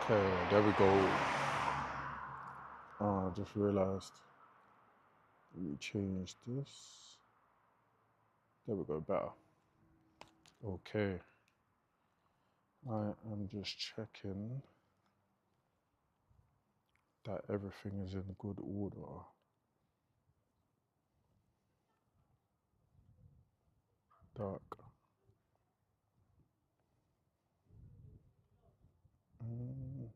Okay, there we go. I just realized. Let me change this. There we go, better. Okay. I am just checking that everything is in good order. Dark. Mm,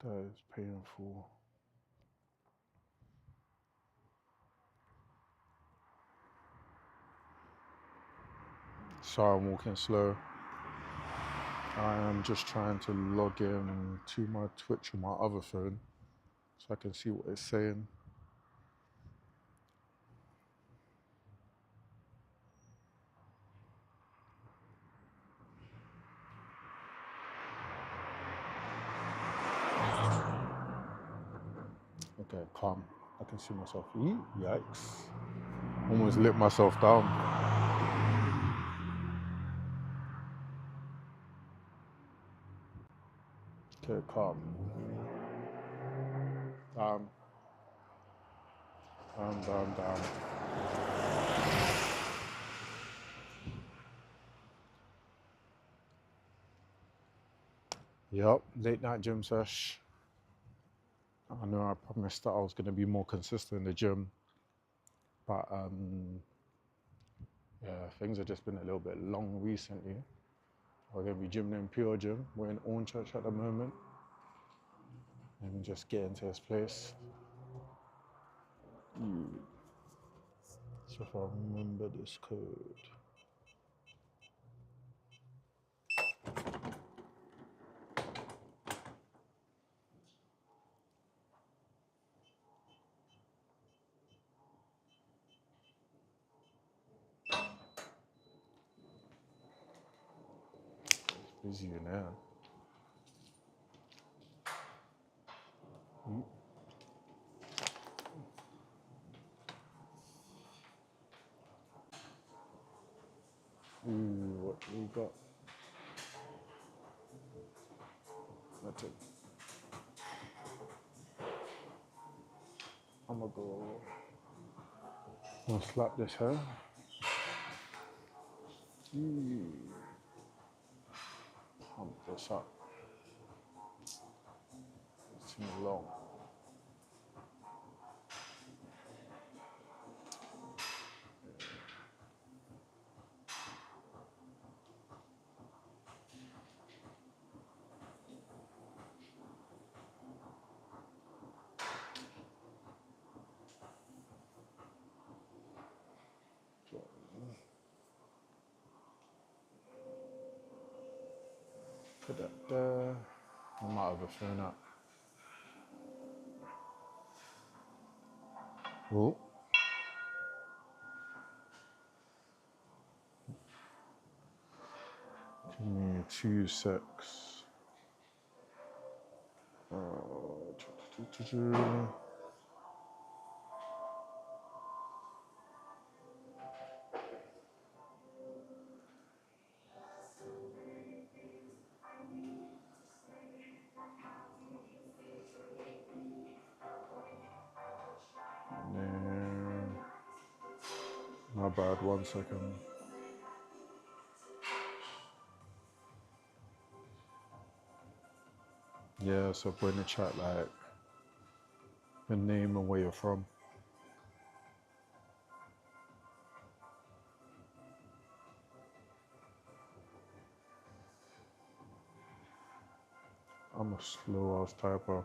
that is painful. Sorry, I'm walking slow. I am just trying to log in to my Twitch on my other phone so I can see what it's saying. Okay, calm. I can see myself. Yikes. Almost lit myself down. Okay, calm. Down. Down, down, down. Yep, late night gym sesh. I know I promised that I was going to be more consistent in the gym, but yeah, things have just been a little bit long recently. We're going to be gymming in Pure Gym. We're in Ornchurch at the moment. And just get into this place. So if I remember this code. It's busy in there. Ooh, what do we got? That's it. I'm gonna go. I'm gonna slap this here. Pump this up. It's too long. Put that there. I might have a phone up. Oh. Give me 2 secs. My bad, 1 second. Yeah, so put in the chat like the name and where you're from. I'm a slow ass typer.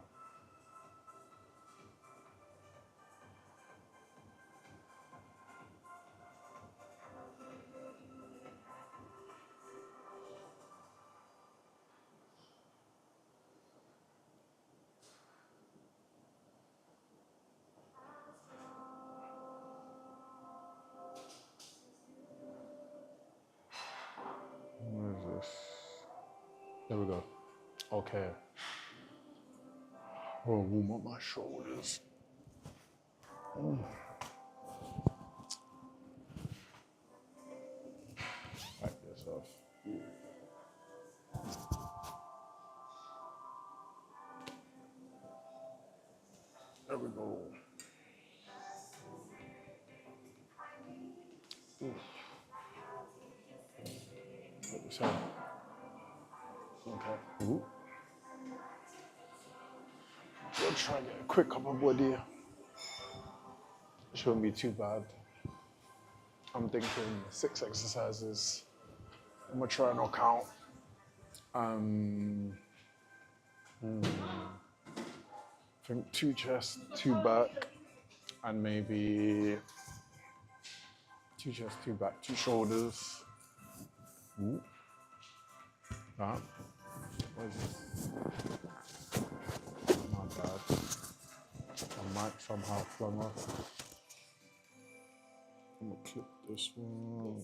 Where is this? There we go. Okay. Oh, warm up my shoulders. Back this off. There we go. Put this on. Okay. Ooh. We'll try and get a quick upper body. Shouldn't be too bad. I'm thinking 6 exercises. I'm gonna try and knock out. I think 2 chest, 2 back, and maybe 2 chest, 2 back, 2 shoulders. Ooh. That. What is this? Not bad. I might somehow flung off. I'm gonna clip this one.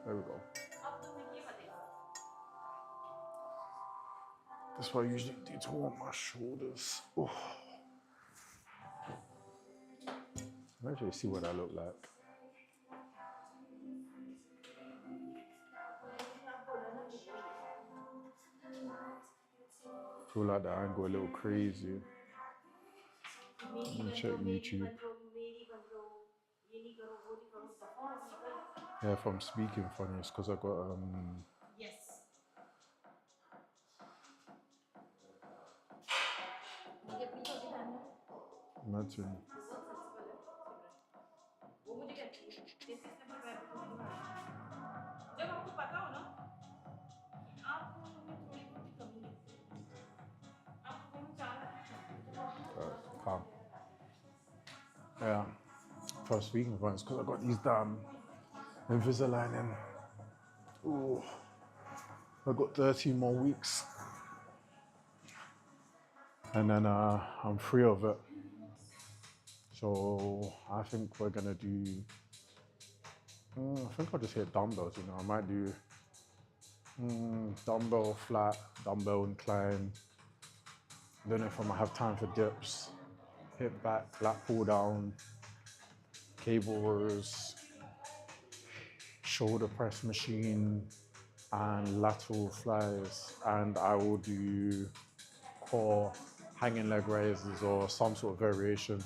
There we go. That's what I usually do to warm my shoulders. Oof. Let me actually see what I look like. I feel like the angle a little crazy. Let me check YouTube. Yeah, if I'm speaking funny, it's because I got Yes. imagine. वो मुझे कहती है जैसे इसने अपने पैर पे गोली मारी जब आपको पता हो ना कि आपको में थोड़ी बहुत कमी है आपको कौन चाह Calm. Yeah. If I'm speaking funny, it's because I got these damn Invisalign in. Ooh. I got 13 more weeks. And then I'm free of it. So I think we're gonna do, I think I'll just hit dumbbells, you know. I might do dumbbell flat, dumbbell incline. Don't know if I'm gonna have time for dips. Hip back, lat pull down, cable rows, shoulder press machine, and lateral flies. And I will do core hanging leg raises or some sort of variation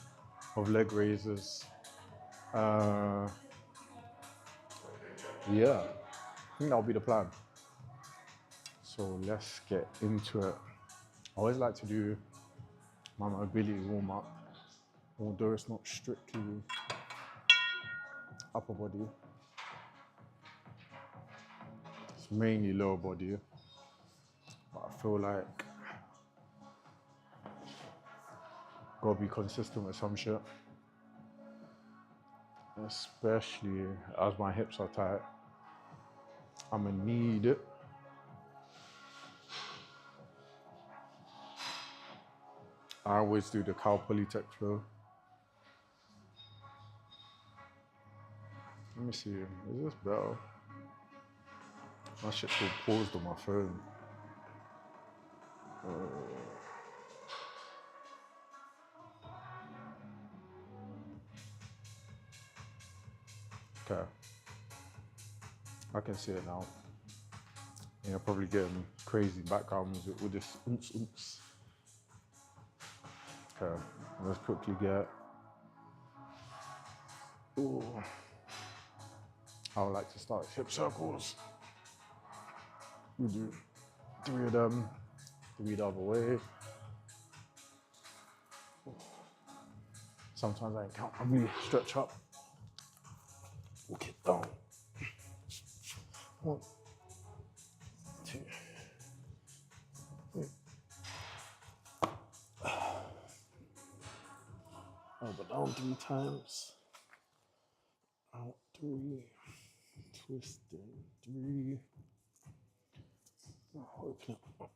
of leg raises. Yeah, I think that'll be the plan. So let's get into it. I always like to do my mobility warm up, although it's not strictly upper body. It's mainly lower body, but I feel like gotta be consistent with some shit. Especially as my hips are tight. I'ma need it. I always do the cow polytech flow. Let me see, is this better? My shit's still paused on my phone. Okay. I can see it now. Yeah, probably getting crazy background music with this oomps oomps. Okay, let's quickly get. Ooh. I would like to start hip circles. We do 3 of them, 3 the other way. Sometimes I can't probably stretch up. Walk it down. 1, 2, 3. Elbow down 3 times. Out 3. Twisting 3. Open up.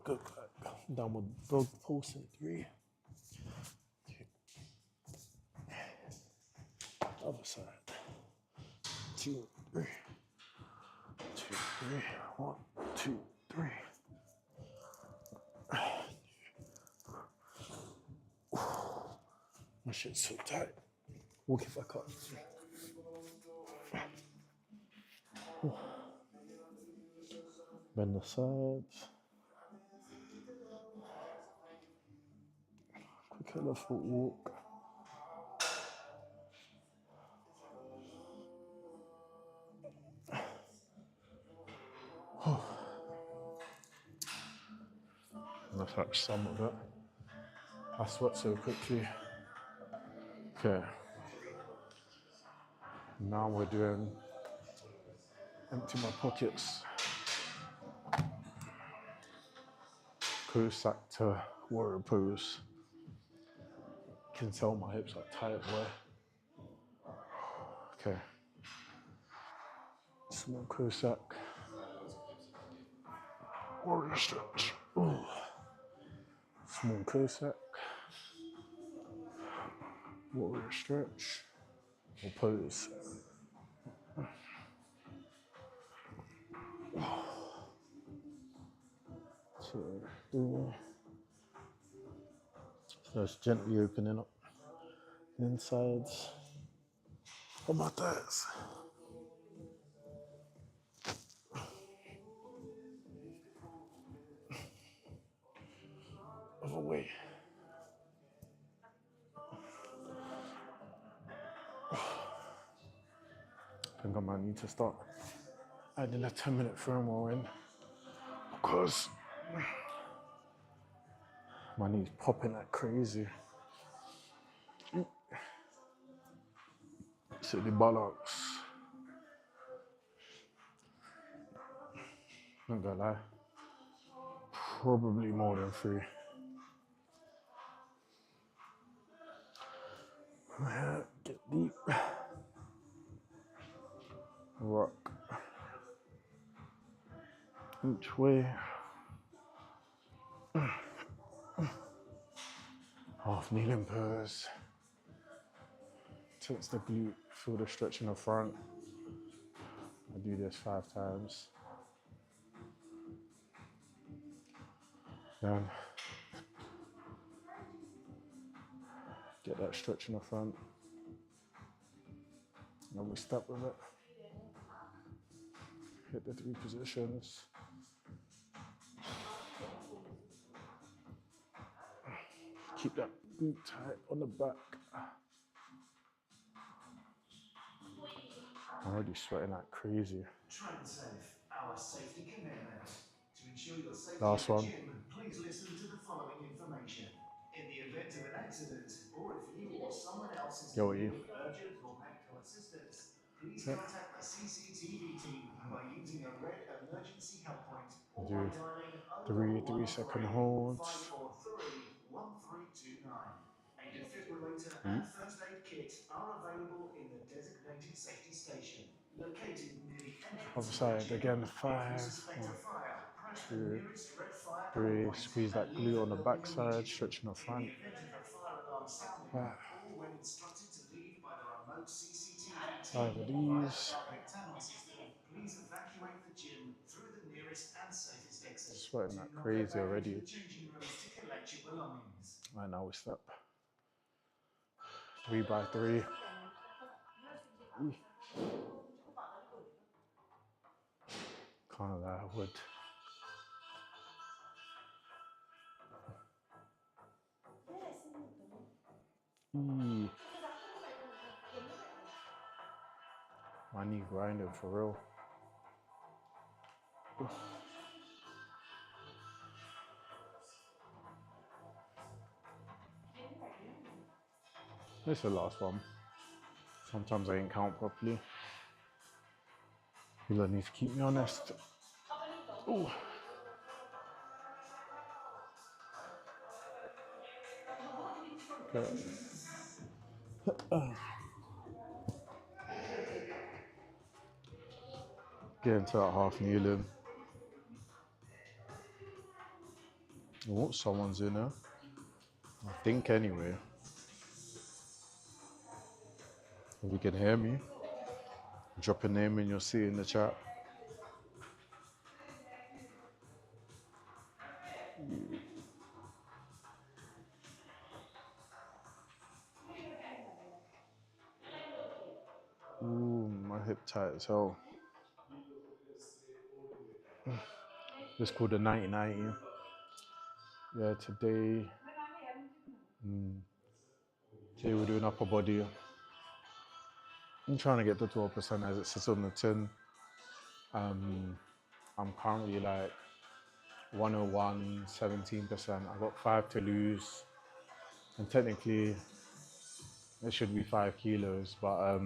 Go back. Downward dog pulse in 3. Other side. 2, 3. 2, 3. 1, 2, 3. shit's so tight. Walk it back up. Bend the sides. Quick elephant walk. That's like some of it. I sweat so quickly. Okay. Now we're doing empty my pockets. Cossack to warrior pose. Can tell my hips are tight, boy. Okay. Small Cossack. Warrior stretch. Ooh. Small Cossack. Warrior stretch. Or pose. Two, three. So it's gently opening up the insides. How about that? Other way. I think I might need to start adding a 10-minute thermal in because my knee's popping like crazy. Silly bollocks. Not gonna lie. Probably more than 3. Yeah, get deep. Rock. Each way. Half kneeling pose. Tense the glute, feel the stretch in the front. I do this 5 times. Then get that stretch in the front. And then we step with it. Hit the 3 positions. Keep that glute tight on the back. I'm already sweating like crazy. TrendSafe, our safety commitment. To ensure your safety Last at one. the gym, please listen to the following information. In the event of an accident, or if you or someone else is in need of urgent or medical assistance, please contact the CCTV team by using a red emergency help point or by dialing 3-second holds. 543 1329. A defibrillator and first aid kit are available in the designated safety station, located near the entrance. Other side again, 5, If you suspect a fire, press the 2, nearest red fire 3. point Squeeze that and glute leave on the the back building side, immediately. stretch in the In front. the event of a fire alarm sounding, 5, or when instructed to leave by the remote CCTV 5 team of via the these. carpet tunnel system, please evacuate the gym through the nearest and safest exit. Sweating Do like not crazy go back already. into the changing rooms to collect your belongings. Right now we step 3 by 3. Can't lie, I would. My knee grinding for real. This is the last one. Sometimes I ain't count properly. People need to keep me honest. Ooh. Okay. Get into that half kneeling. Oh, someone's in there. I think anyway. If you can hear me, drop a name and you'll see it in the chat. hip tight as hell. It's called the 90-90. Yeah, today we're doing upper body. I'm trying to get to 12% as it sits on the tin. I'm currently like 101, 17%. I've got 5 to lose. And technically, it should be 5 kilos, but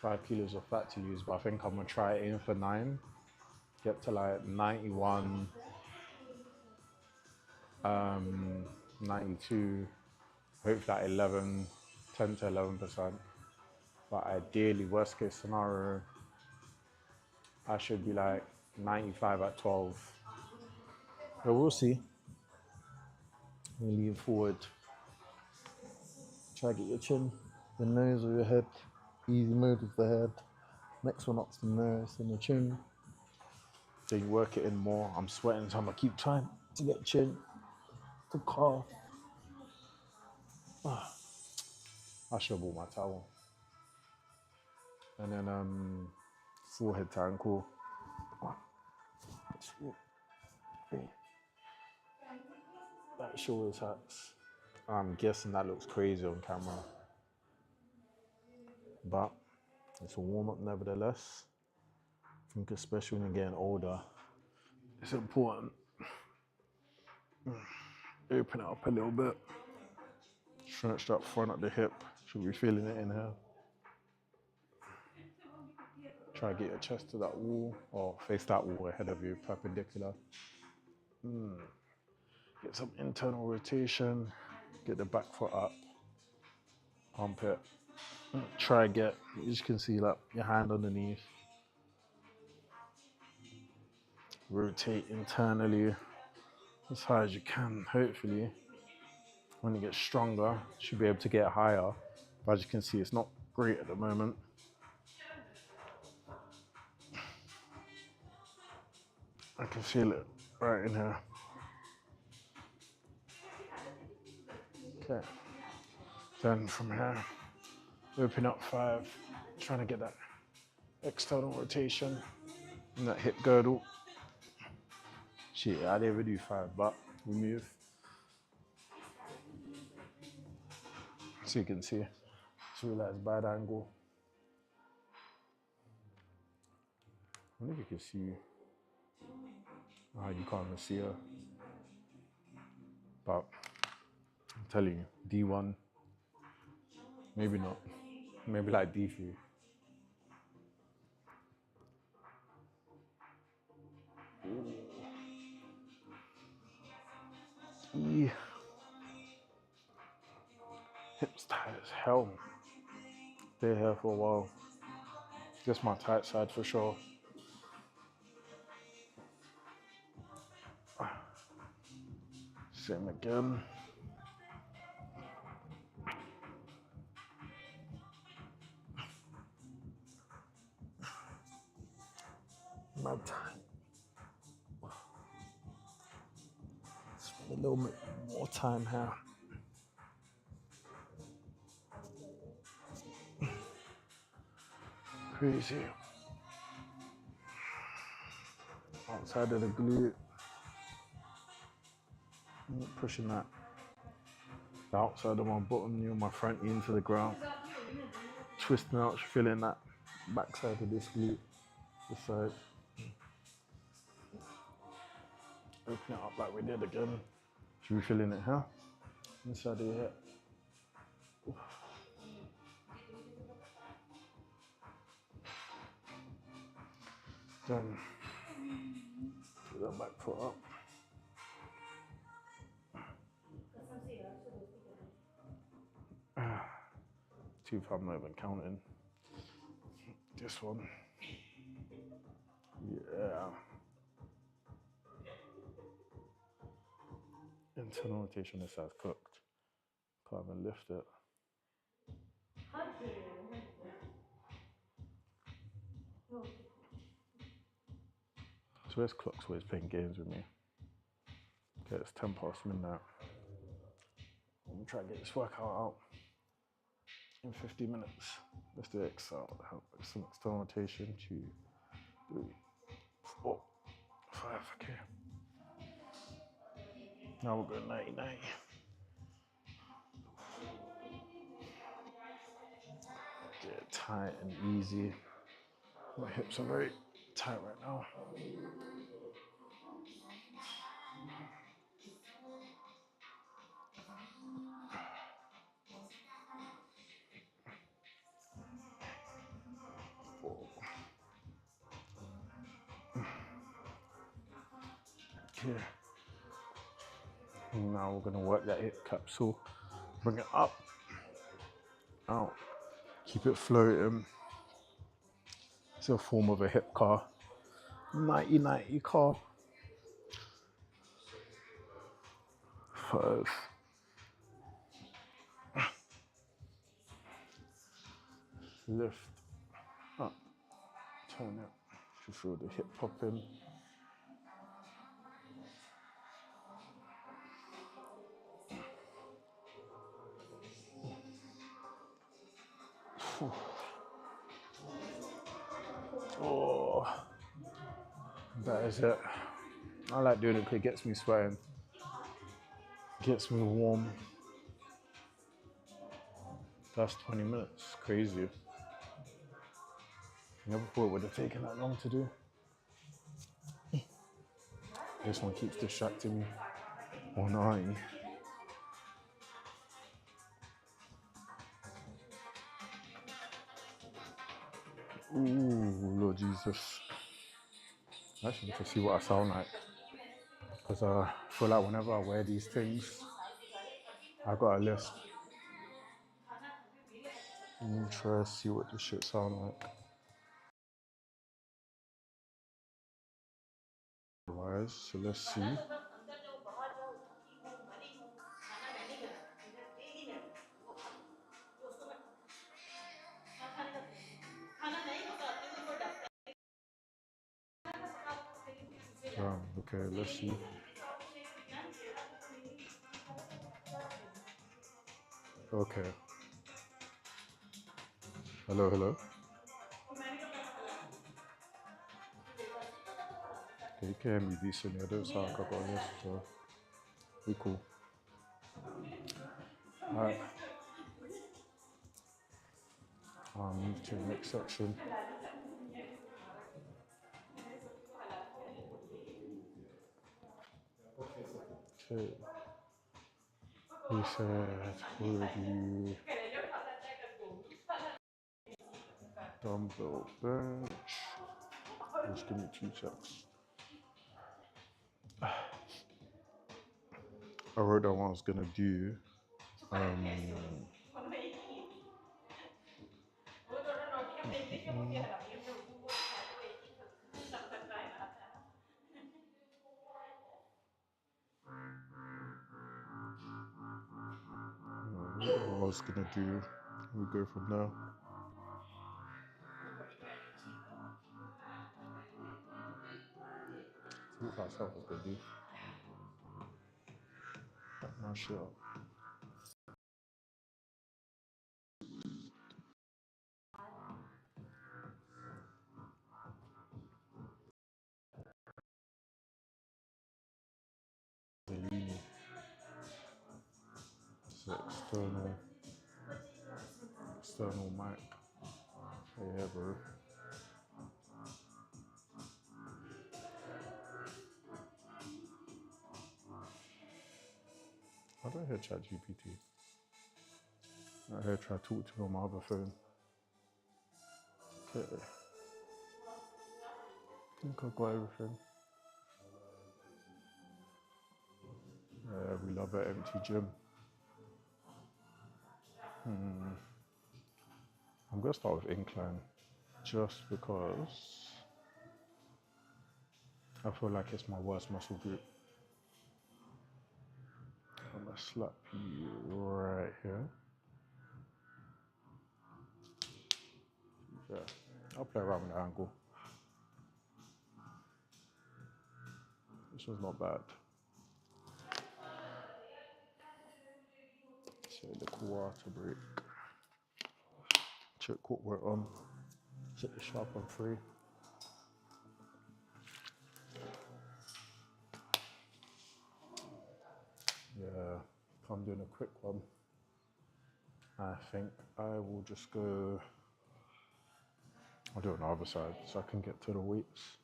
5 kilos of fat to lose. But I think I'm gonna try aim for 9, get to like 91, 92, hope that 10 to 11%. But ideally, worst case scenario, I should be like 95 at 12. But we'll see. Lean forward. Try to get your chin, the nose or your head. Easy mode with the head. Next one up's the nose and the chin. Then you work it in more. I'm sweating, so I'm gonna keep trying to get chin, to calf. I should have bought my towel. And then forehead to ankle. 1, 2, 3. That shoulder taps. I'm guessing that looks crazy on camera, but it's a warm up nevertheless. I think especially when you're getting older, it's important. Open it up a little bit. Stretch that front of the hip. Should be feeling it in here. Try to get your chest to that wall, or face that wall ahead of you, perpendicular. Get some internal rotation. Get the back foot up. Pump it. Try to get, as you can see, like your hand underneath. Rotate internally as high as you can. Hopefully, when it gets stronger, you should be able to get higher. But as you can see, it's not great at the moment. I can feel it right in here. Okay. Then from here, open up 5, trying to get that external rotation and that hip girdle. Shit, I didn't even do 5, but we move. So you can see, just relax bad angle. I wonder if you can see, you can't even see her. But I'm telling you, D1, maybe not, maybe like D3. Yeah. Hips tight as hell. Stay here for a while. Just my tight side for sure. Same again. Mad time. Spend a little bit more time here. Crazy. Outside of the glute. Pushing that. The outside of my bottom knee, my front knee into the ground. Twisting out, feeling that backside of this glute. This side. Open it up like we did again. Should be feeling it here. Inside of your hip. Then put that back foot up. Two, I'm not even counting. This one. Yeah. Internal rotation, this side's cooked. Can't even lift it. So where's clock's always playing games with me. Okay, it's 10 past midnight. I'm gonna try and get this workout out. in 50 minutes. Let's do external, some external rotation. 2, 3, 4, 5. Okay. Now we'll go 90-90. Get it tight and easy. My hips are very tight right now. Okay. Now we're gonna work that hip capsule. Bring it up, out. Keep it floating. It's a form of a hip car. 90-90 car. 5. Lift up. Turn it. You feel the hip popping. Oh, that is it. I like doing it because it gets me sweating. Gets me warm. That's 20 minutes. Crazy. Never thought it would have taken that long to do. This one keeps distracting me. 190. Ooh, Lord Jesus. I actually need to see what I sound like. Because I feel like whenever I wear these things, I got a list. Let me try to see what this shit sound like. Otherwise, so let's see. Okay, let's see. Okay. Hello, hello. Okay, you can hear me decently. I don't sound like I got a list, so we cool. Alright. I'll move to the next section. Okay. We said we'll do dumbbell bench. Just give me 2 seconds. I wrote down what I was gonna do. What I was gonna do. We go from there. See what I was gonna do. I'm not sure. So external mic. Yeah, bro. I don't hear ChatGPT. I hear try to talk to him on my other phone. Okay. I think I got everything. Yeah, we love an empty gym. I'm gonna start with incline, just because I feel like it's my worst muscle group. I'm gonna slap you right here. Yeah, I'll play around with the angle. This one's not bad. So the quarter break. shit cookware on. Set the sharp on 3. Yeah, I'm doing a quick one. I think I will just go. I'll do it on the other side so I can get to the weights.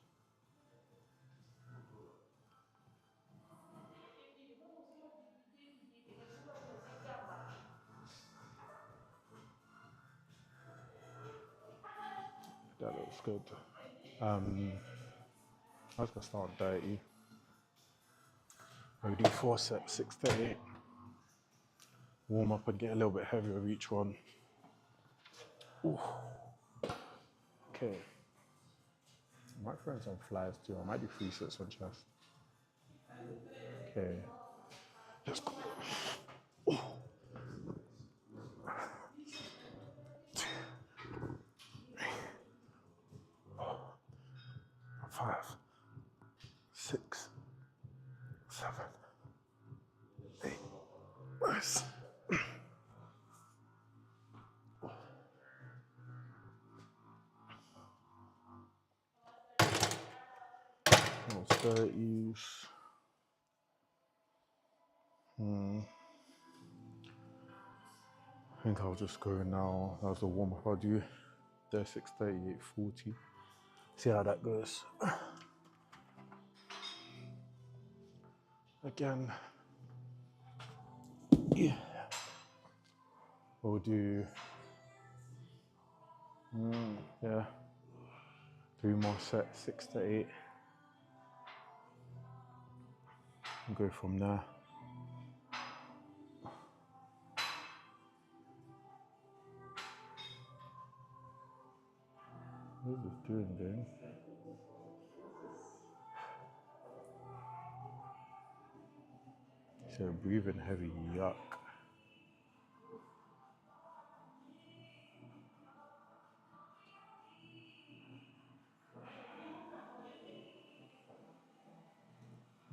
That looks good. I was gonna start 30. Maybe do 4 sets, 6 to 8. Warm up and get a little bit heavier with each one. Ooh. Okay. I might throw in some flies too. I might do 3 sets on chest. Okay. Let's go. Ooh. 5, 6, 7, 8. Nice. Those 30s. I think I'll just go now. That was the warm up. I'll do 36, 38, 40. See how that goes. Again. Yeah. We'll do. Yeah. 3 more sets, 6 to 8. And go from there. What is this doing, gang? So breathing heavy, yuck.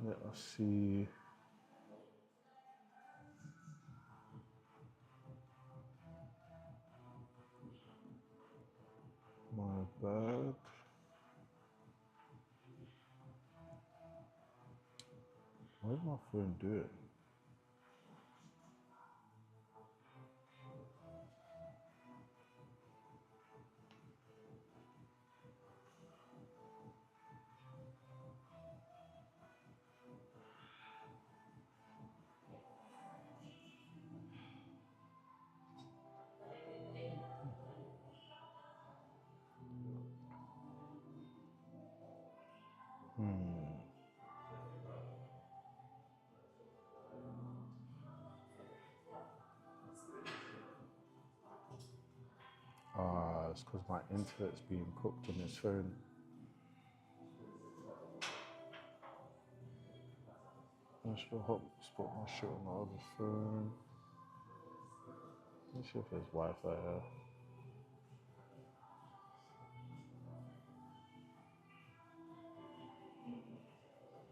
Let us see. My bag. What is my phone doing? It's because my internet's being cooked on this phone. I should hotspot my shit on the other phone. Let's see if there's Wi-Fi here.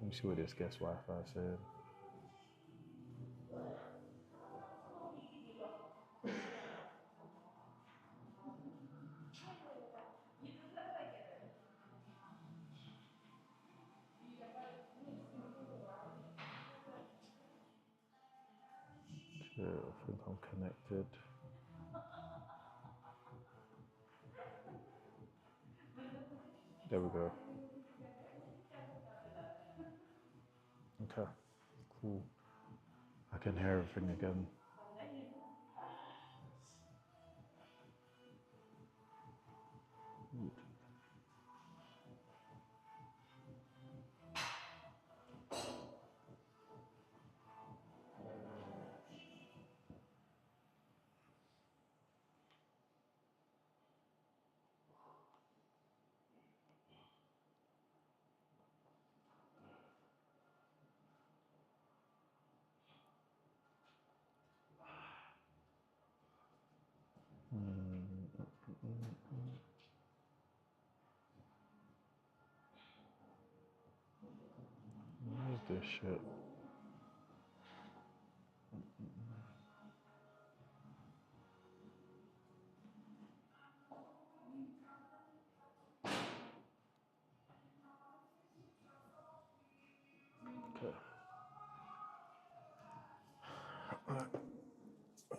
Let me see what this guest Wi-Fi said. Yeah, I think I'm connected. There we go. Okay, cool. I can hear everything again. What is this shit?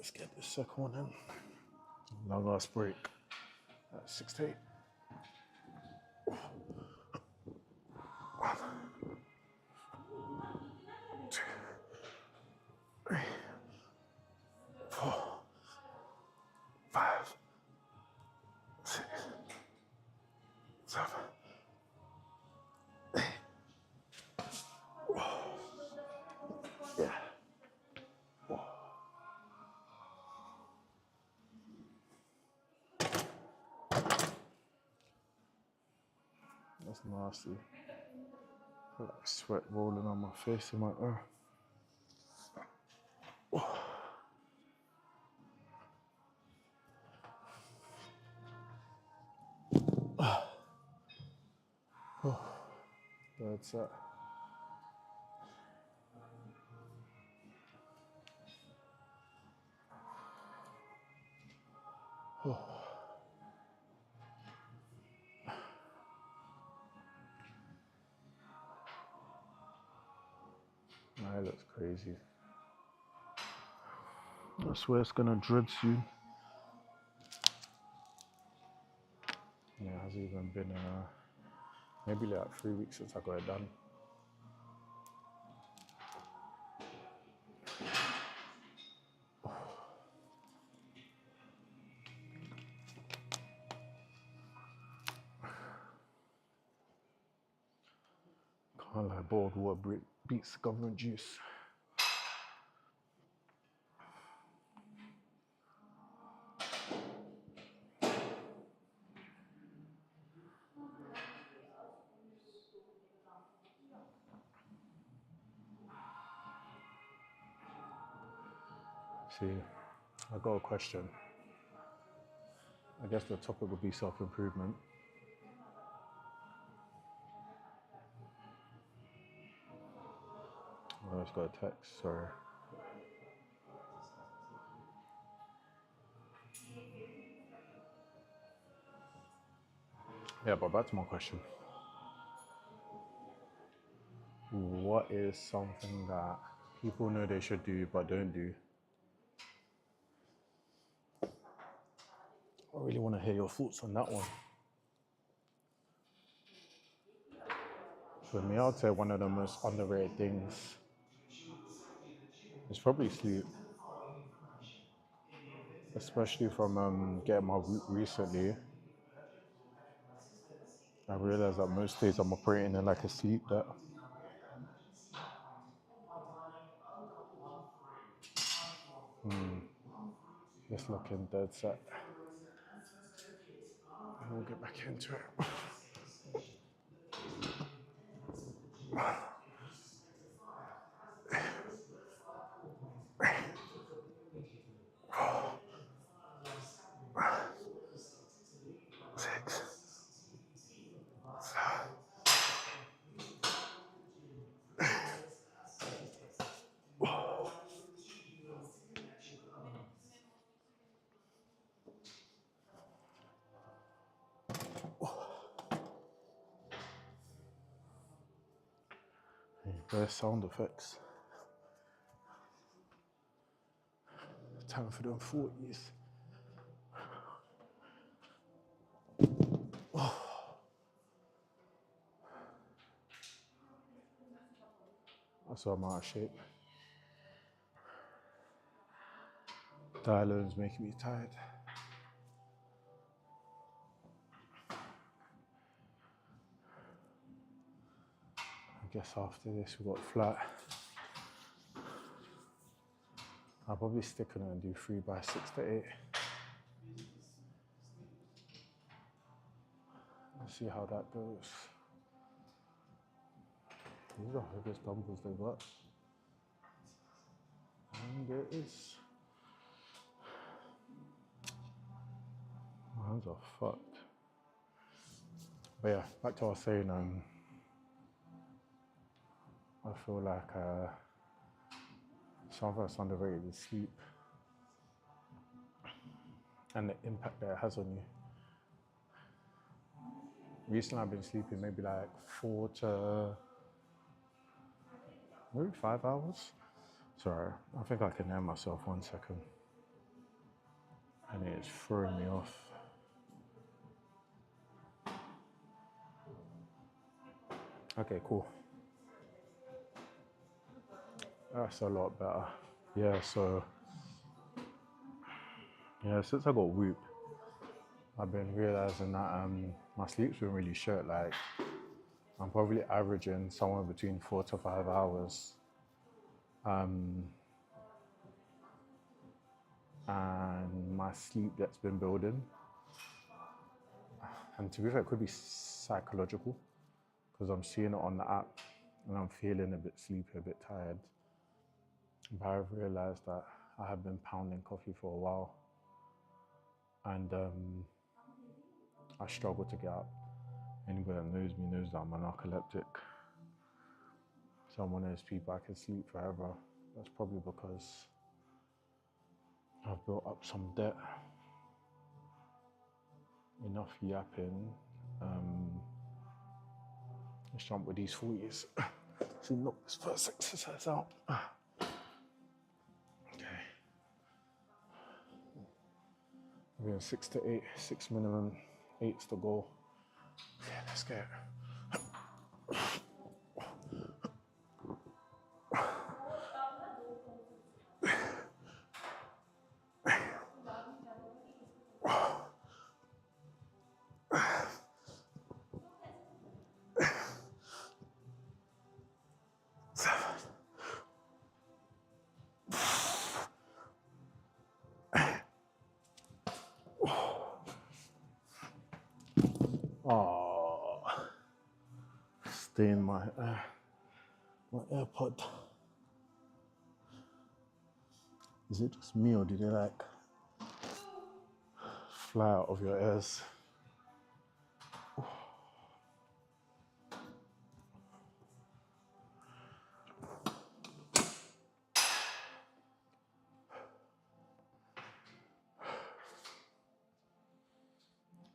Let's get this second one in. Long ass break. 6 to 8. 1, 2, 3, 4, 5, 6, 7, 8. Yeah. That's nasty. I feel like sweat rolling on my face in my ear. That's it. That looks crazy. I swear it's gonna dread soon. Yeah, it hasn't even been maybe like 3 weeks since I got it done. Can't lie, boiled water beats government juice. See, I got a question. I guess the topic would be self-improvement. I just got a text, sorry. Yeah, but back to my question. What is something that people know they should do but don't do? I really want to hear your thoughts on that one. For me, I would say one of the most underrated things is probably sleep. Especially from getting my root recently. I realized that most days I'm operating in like a sleep debt. Just looking dead set. And we'll get back into it. Six. There's sound effects. Time for them 40s. That's why I'm out of shape. Diet alone's making me tired. I guess after this we've got flat. I'll probably stick on it and do 3 by 6 to 8. Let's see how that goes. These are the biggest dumbbells they got. And it is. My hands are fucked. But yeah, back to what I was saying, I feel like something that's underrated is sleep. And the impact that it has on you. Recently I've been sleeping maybe like 4 to maybe 5 hours. Sorry, I think I can hear myself 1 second. and it's throwing me off. Okay, cool. That's a lot better. Yeah, so yeah, since I got Whoop, I've been realizing that my sleep's been really short. Like, I'm probably averaging somewhere between 4 to 5 hours. And my sleep that's been building. And to be fair, it could be psychological because I'm seeing it on the app and I'm feeling a bit sleepy, a bit tired. But I've realized that I have been pounding coffee for a while, and I struggle to get up. Anybody that knows me knows that I'm a narcoleptic. So I'm one of those people I can sleep forever. That's probably because I've built up some debt. Enough yapping. Let's jump with these 40s. So knock this first exercise out. Okay. We're doing 6 to 8, 6 minimum, 8's the goal. Okay, let's get it. Oh, stay in my AirPod. Is it just me or did it like fly out of your ears?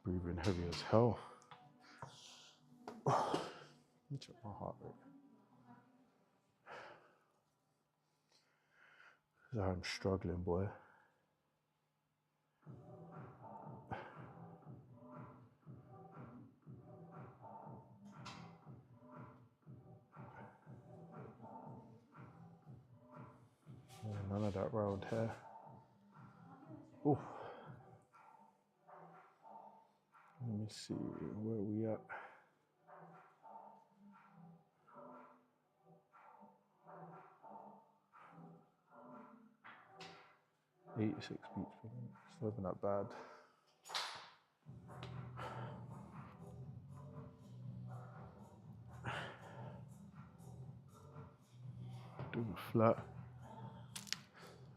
Breathing heavy as hell. Let me check my heart rate. I'm struggling, boy. None of that round here. Ooh. Let me see where we at. 86 beats per minute. It's not even that bad. Do flat.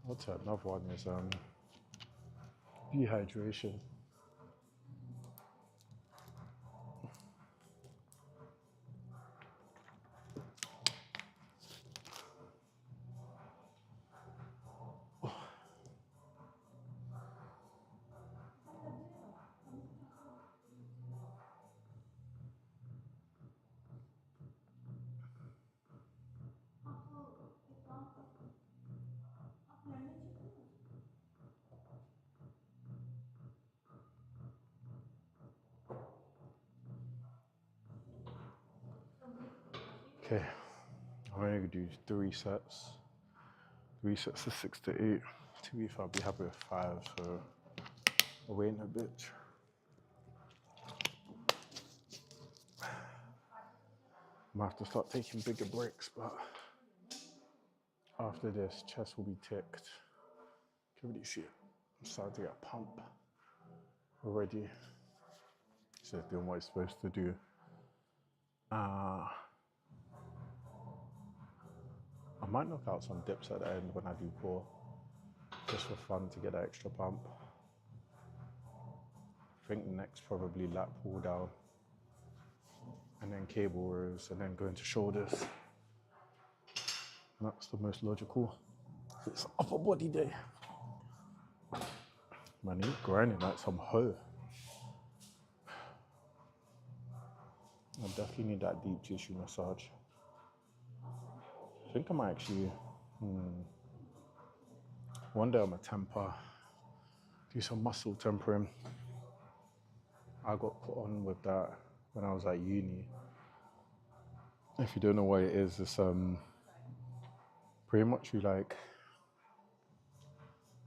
I'll tell another one is dehydration. Okay, I'm only gonna do 3 sets. 3 sets of 6 to 8. To be fair, I'll be happy with 5, so I'll wait a bit. I might have to start taking bigger breaks, but after this, chest will be ticked. You can really see it. I'm starting to get a pump already. So it's doing what it's supposed to do. I might knock out some dips at the end when I do pull, just for fun to get that extra pump. I think next probably lat pull down, and then cable rows, and then go into shoulders. And that's the most logical. It's upper body day. Man, you're grinding like some hoe. I definitely need that deep tissue massage. I think I might actually, one day I'm a temper do some muscle tempering. I got put on with that when I was at uni. If you don't know what it is, it's pretty much you like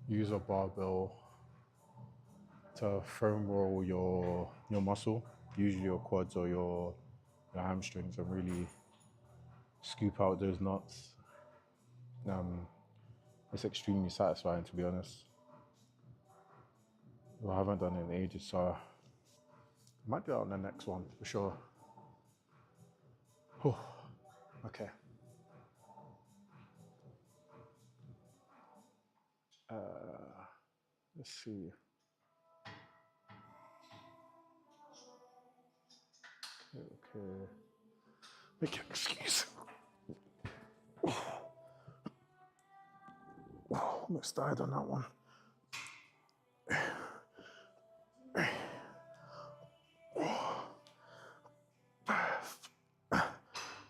use a barbell to foam roll your muscle, usually your quads or your hamstrings, and really scoop out those nuts. It's extremely satisfying, to be honest. Well, I haven't done it in ages, so I might do it on the next one for sure. Oh, okay. Let's see. Okay. Make an excuse. Oh, almost died on that one.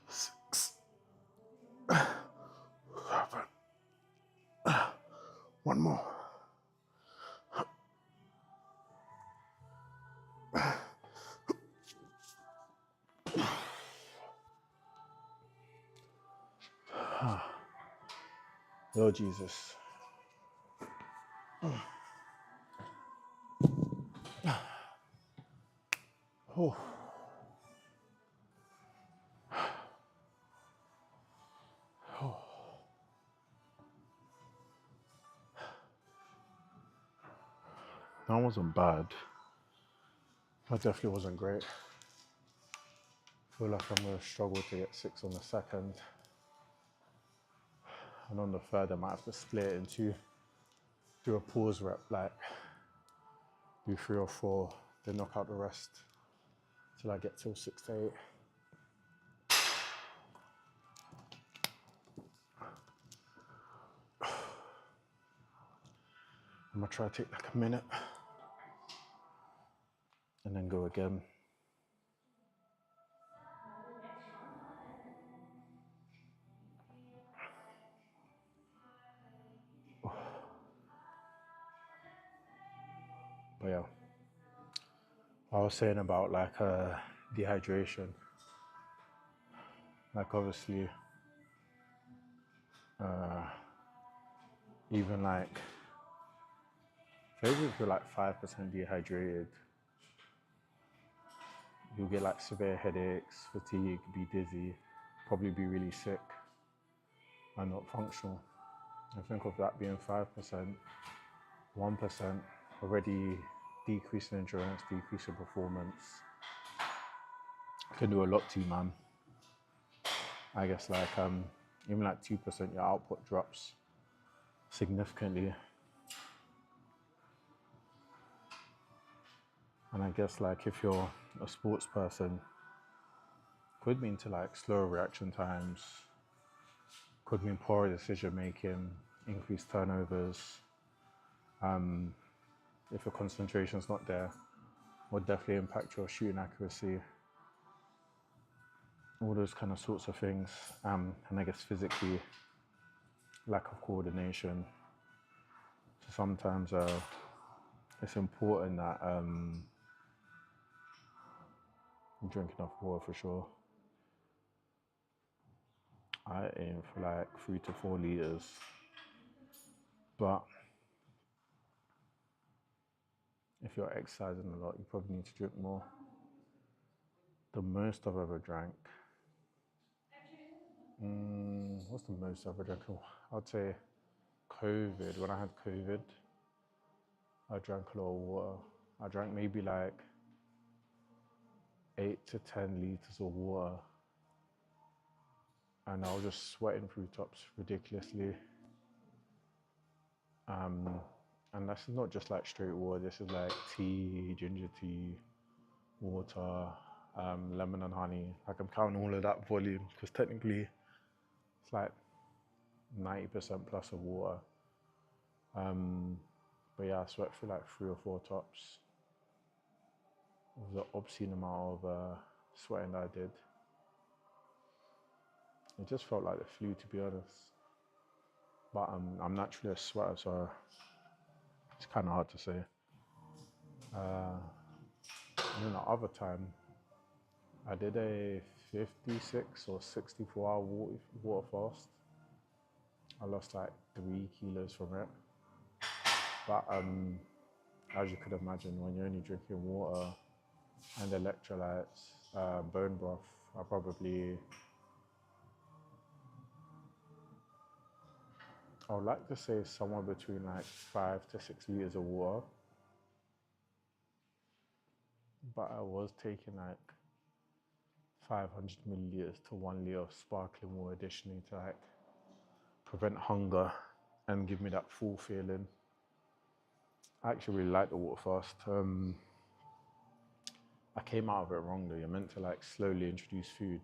Six, 7. One more. Lord Jesus. Oh. Oh. That wasn't bad. That definitely wasn't great. I feel like I'm going to struggle to get 6 on the second. And on the third, I might have to split it in 2. Do a pause rep, like do 3 or 4, then knock out the rest till I get till 6 to 8. I'm gonna try to take like a minute and then go again. But yeah, I was saying about like dehydration. Like obviously, even like, maybe if you're like 5% dehydrated, you'll get like severe headaches, fatigue, be dizzy, probably be really sick and not functional. I think of that being 5%, 1% already decrease in endurance, decrease in performance. Can do a lot to you, man. I guess like even like 2%, your output drops significantly. And I guess like if you're a sports person, could mean to like slower reaction times, could mean poorer decision making, increased turnovers. If your concentration's not there, would definitely impact your shooting accuracy. All those kind of sorts of things. And I guess physically, lack of coordination. So sometimes it's important that you drink enough water for sure. I aim for like 3 to 4 liters, but if you're exercising a lot, you probably need to drink more. The most I've ever drank, what's the most I've ever drank? I'd say COVID. When I had COVID, I drank a lot of water. I drank maybe like 8 to 10 liters of water, and I was just sweating through tops ridiculously. And this is not just like straight water. This is like tea, ginger tea, water, lemon and honey. Like I'm counting all of that volume because technically it's like 90% plus of water. But yeah, I sweat through like 3 or 4 tops. It was an obscene amount of sweating that I did. It just felt like the flu, to be honest. But I'm naturally a sweater, so It's kind of hard to say. And then the other time, I did a 56 or 64 hour water fast. I lost like 3 kilos from it. But as you could imagine, when you're only drinking water and electrolytes, bone broth, I would like to say somewhere between like 5 to 6 liters of water. But I was taking like 500 milliliters to 1 liter of sparkling water additionally to like prevent hunger and give me that full feeling. I actually really like the water fast. I came out of it wrong though. You're meant to like slowly introduce food.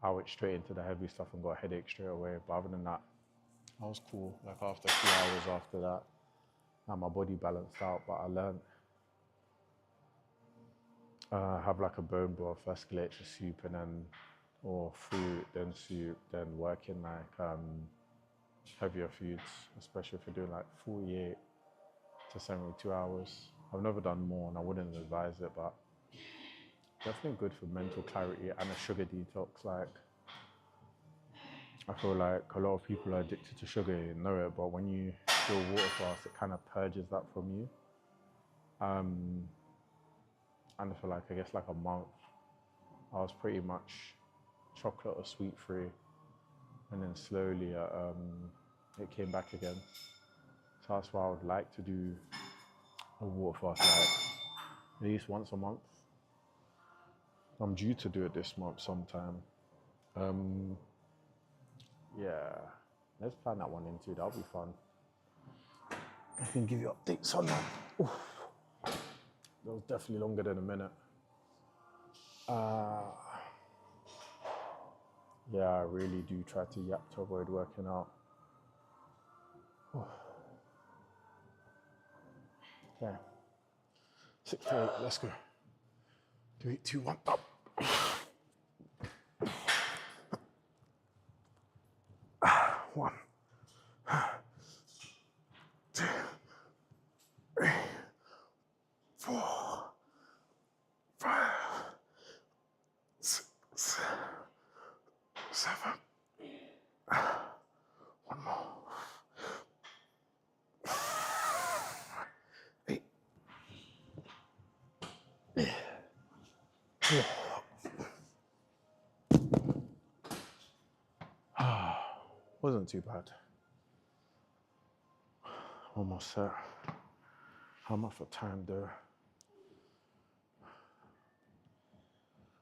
I went straight into the heavy stuff and got a headache straight away. But other than that, I was cool. Like after 2 hours after that, my body balanced out. But I learned have like a bone broth, escalate to soup, and then or fruit, then soup, then working like heavier foods, especially if you're doing like 48 to 72 hours. I've never done more, and I wouldn't advise it, but definitely good for mental clarity and a sugar detox. Like, I feel like a lot of people are addicted to sugar, you know it, but when you do a water fast, it kind of purges that from you. And for like, I guess like a month, I was pretty much chocolate or sweet free, and then slowly it came back again. So that's why I would like to do a water fast like at least once a month. I'm due to do it this month sometime. Yeah, let's plan that one in too. That'll be fun. I can give you updates on that. Oof. That was definitely longer than a minute. Yeah, I really do try to yap to avoid working out. Okay. 6 to 8, let's go. 3, 2, 1, up. One, 2, 3, 4, 5, 6, 7. One more. 8. Wasn't too bad. Almost there. How am I for time though?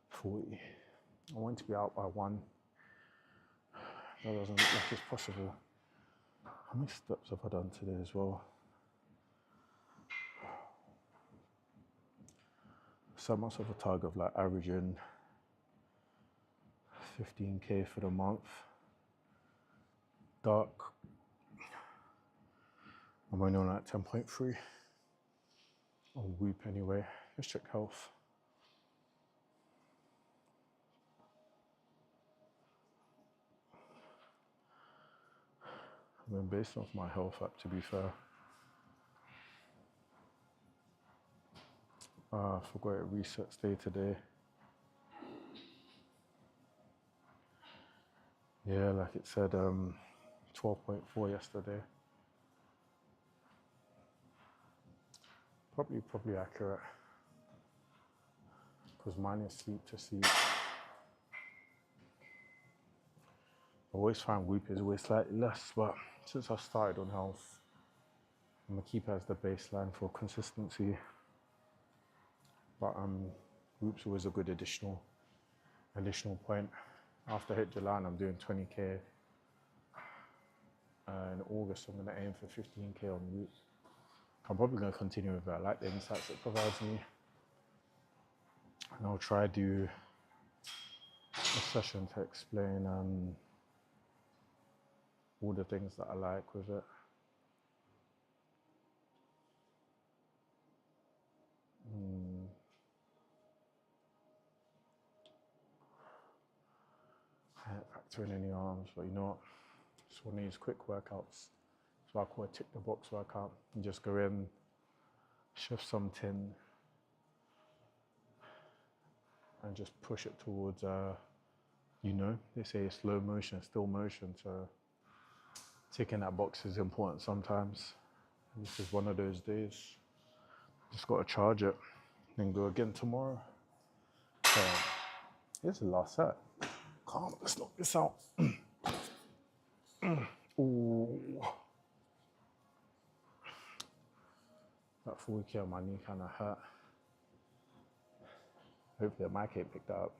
40. I want to be out by 1. That doesn't look like it's possible. How many steps have I done today as well? Set myself a target of like averaging 15k for the month. Dark. I'm only on like 10.3 on Whoop anyway. Let's check health. I mean, based off my health app, to be fair. I forgot it resets day to day. Yeah, like it said 12.4 yesterday. Probably accurate. Because mine is sleep to sleep. I always find Whoop is always slightly less, but since I started on health, I'm gonna keep it as the baseline for consistency. But Whoop's always a good additional point. After I hit July, I'm doing 20k. In August, I'm gonna aim for 15k on Whoop. I'm probably gonna continue with that. I like the insights it provides me. And I'll try to do a session to explain all the things that I like with it. I ain't factoring any arms, but you know what? Just want to use quick workouts So I call a tick the box workout and just go in, shift some tin, and just push it towards, you know, they say slow motion, still motion. So ticking that box is important sometimes. And this is one of those days. Just got to charge it, then go again tomorrow. So here's the last set. Calm, let's knock this out. Ooh. That 40k on my knee kind of hurt. Hopefully the mic ain't picked that up.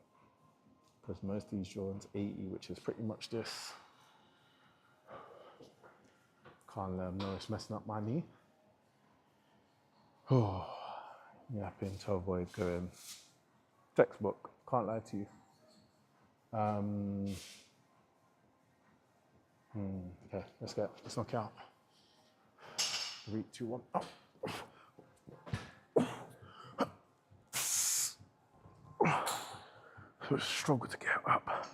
Because most of these joints 80, which is pretty much this. Can't let them know it's messing up my knee. Oh, yapping to avoid going textbook. Can't lie to you. Okay, let's knock it out. 3, 2, 1. Oh. So struggle to get up.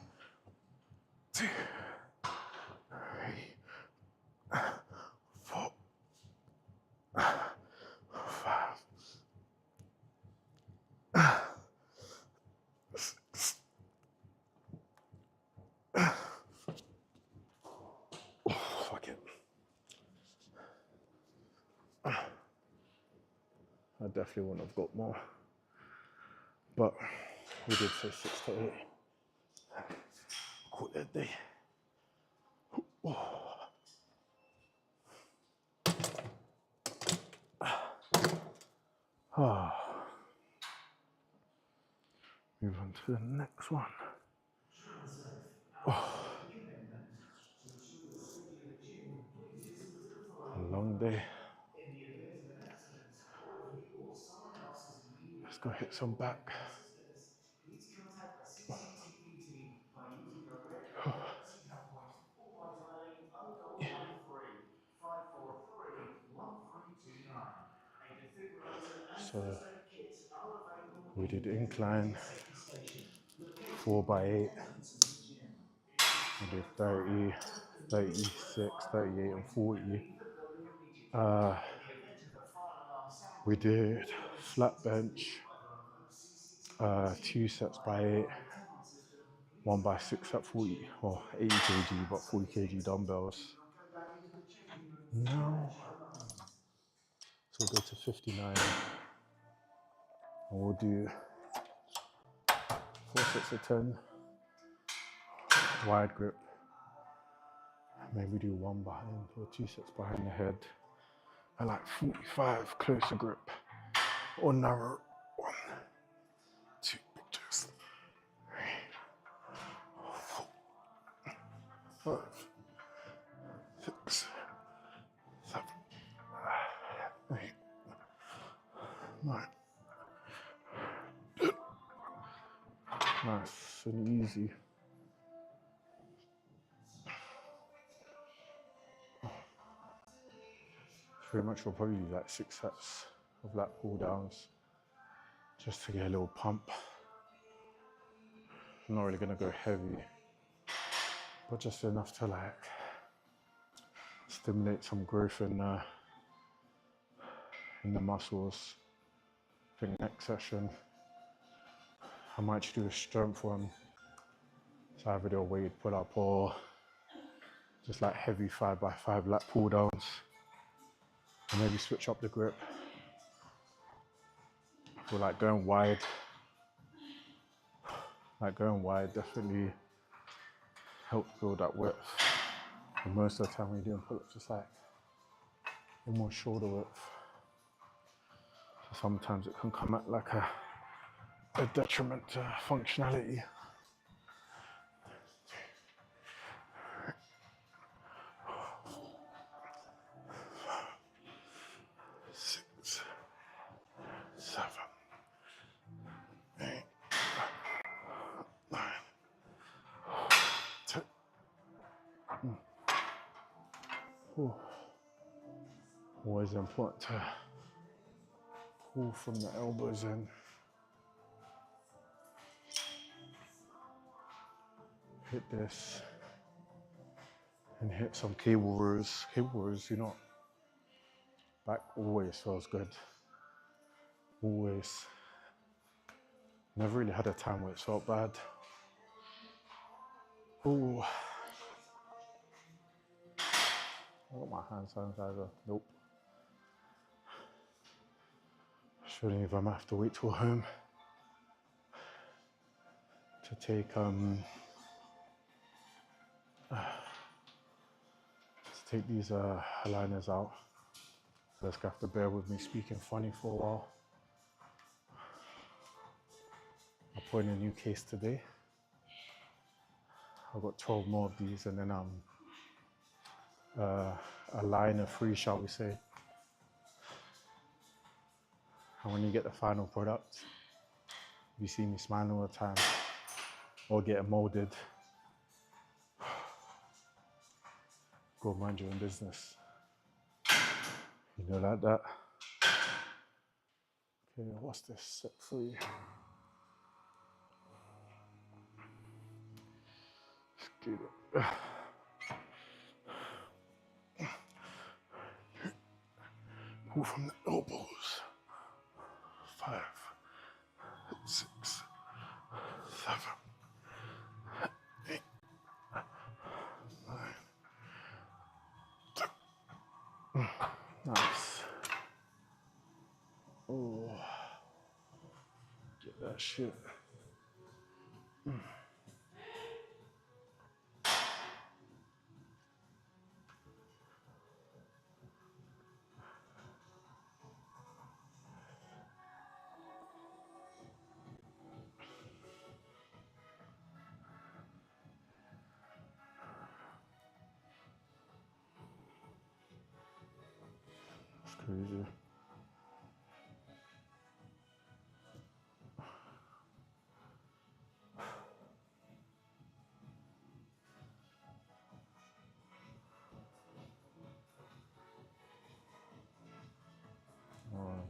2, 3, 4, 5, 6. Fuck it. I definitely wouldn't have got more. But we did say 6 to 8. Call it a day. Move on to the next one. A long day. Let's go hit some back. Please contact the CCTV team by using the red emergency help point or by dialing 0113 543 1329. A defibrillator and So first aid kit are available. we did incline, Safety station. 4x8. We did 30, 36, 38 and 40. We did flat bench, 2 sets by 8, 1 by 6 at 40, or 80 kg, but 40 kg dumbbells. No. So we'll go to 59. And we'll do 4 sets of 10, wide grip. Maybe do 1 behind or 2 sets behind the head. I like 45 closer grip or narrow. 1, 2, big chest. 3, 4, 5, 6, 7, 8, 9. Nice and easy. Pretty much we'll probably do like 6 sets of lat pull downs just to get a little pump. I'm not really gonna go heavy, but just enough to like stimulate some growth in the muscles. I think next session I might just do a strength one. So either do a weighted pull up or just like heavy 5x5 lat pull downs. And maybe switch up the grip. Or like going wide. Like going wide definitely helps build that width. And most of the time when you're doing pull-ups, it's like almost shoulder width. So sometimes it can come at like a detriment to functionality. 6, 7, 8, 9, 10. Always important to pull from the elbows in. Hit this. and hit some cable rows. Cable rows, you know, back always feels good. Always. Never really had a time where it felt bad. Ooh. I got my hand sanitizer. Nope. Shouldn't even have to wait till home to take these aligners out. So just have to bear with me speaking funny for a while. I'll put in a new case today. I've got 12 more of these, and then a liner free, shall we say. And when you get the final product, you see me smiling all the time, or get it molded. Go mind your own business. You know, like that. Okay, what's this set free? Let's get it. Pull from the elbows. 5, 6, 7, 8, 9. Nice. Oh, get that shit. It's crazy.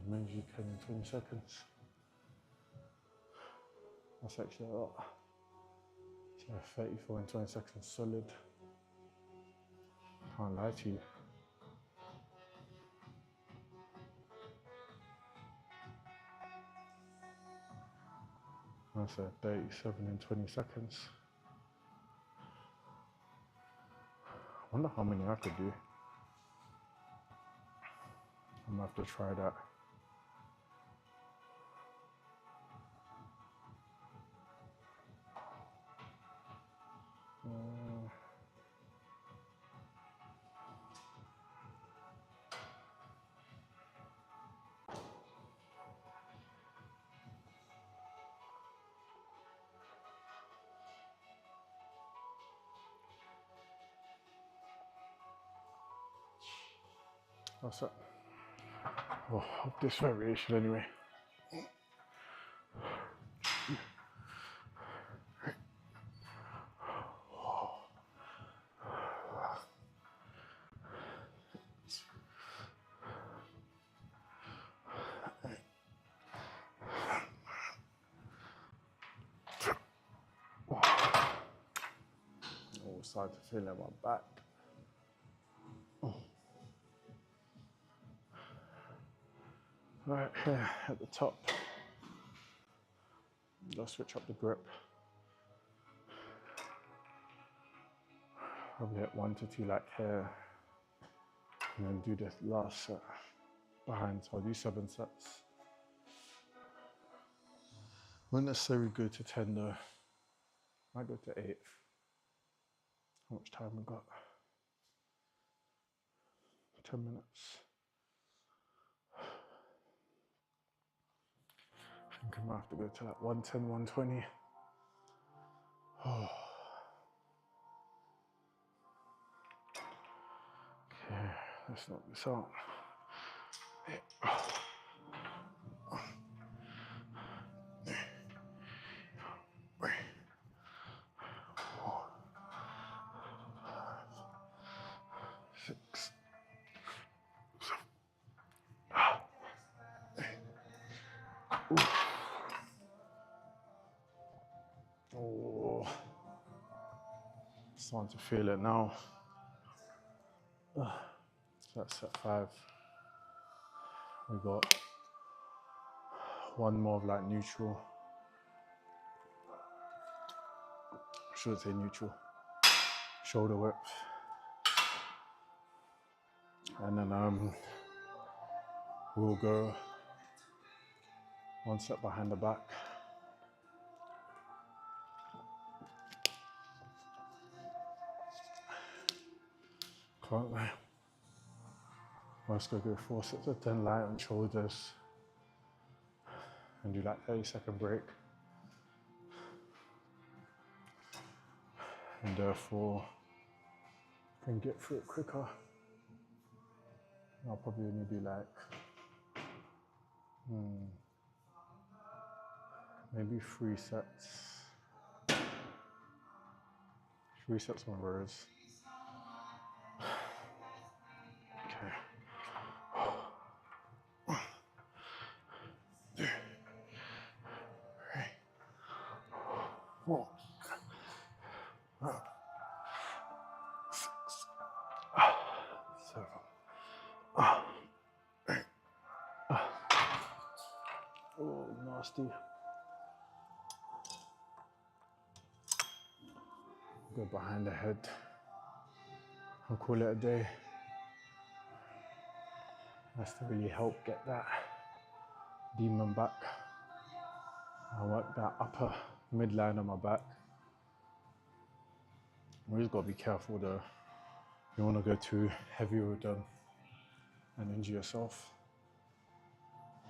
Measure 10 and 20 seconds. That's actually a lot. So 34 and 20 seconds solid. Can't lie to you. That's a 37 and 20 seconds. I wonder how many I could do. I'm gonna have to try that. What's up? Oh, this variation anyway. Oh, starting to feel it in my back. Right here at the top. I'll switch up the grip. Probably at 1 to 2 like here. And then do this last set behind. So I'll do 7 sets. Won't necessarily go to 10 though. Might go to 8. How much time we got? 10 minutes. I think I might have to go to like 110, 120. Oh. Okay, let's knock this out. Oh, starting to feel it now. So that's set 5. We got one more of like neutral. Shouldn't say neutral. Shoulder width. And then we'll go one set behind the back. Can't lie. Let's go 4 sets of 10 light on shoulders and do like 30-second break. And therefore, I can get through it quicker. I'll probably only do like maybe 3 sets. 3 sets on rows. Okay. 2, 3, 4, 5, 6, 7, 8. Oh, nasty. Go behind the head. I'll call it a day. That's to really help get that demon back. I work that upper midline on my back. We just gotta be careful though. You wanna go too heavy with them and injure yourself.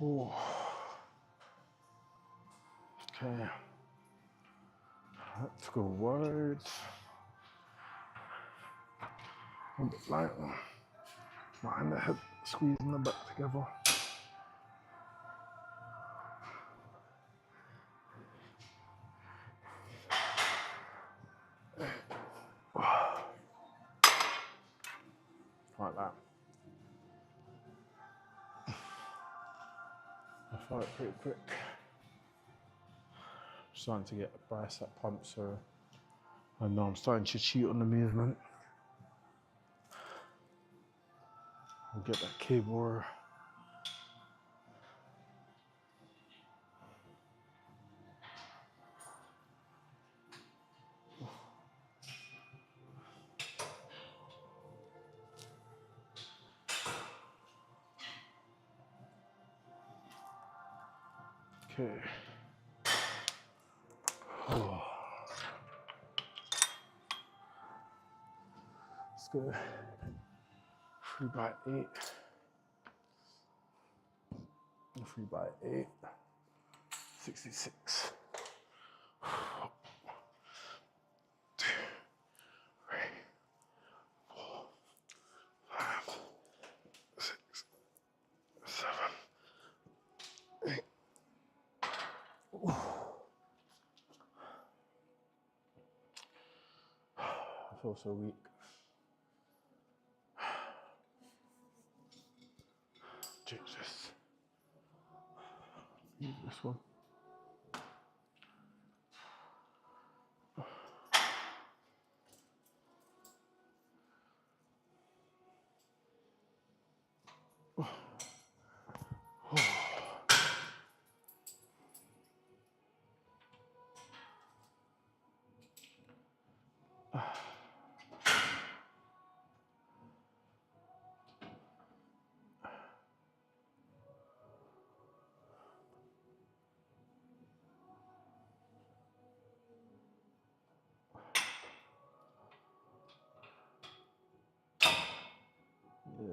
Ooh. Okay. Let's go wide. A bit light. Behind the head, squeezing the back together. Like that. I felt it pretty quick. Starting to get a bicep pump, so I know I'm starting to cheat on the movement. I'll get that cable. Okay. Oh. Let's go 3 by 8. 3 by 8. 66. 2, 3, 4, 5, 6, 7, 8. I feel so weak. Change this. Use this one. Yeah.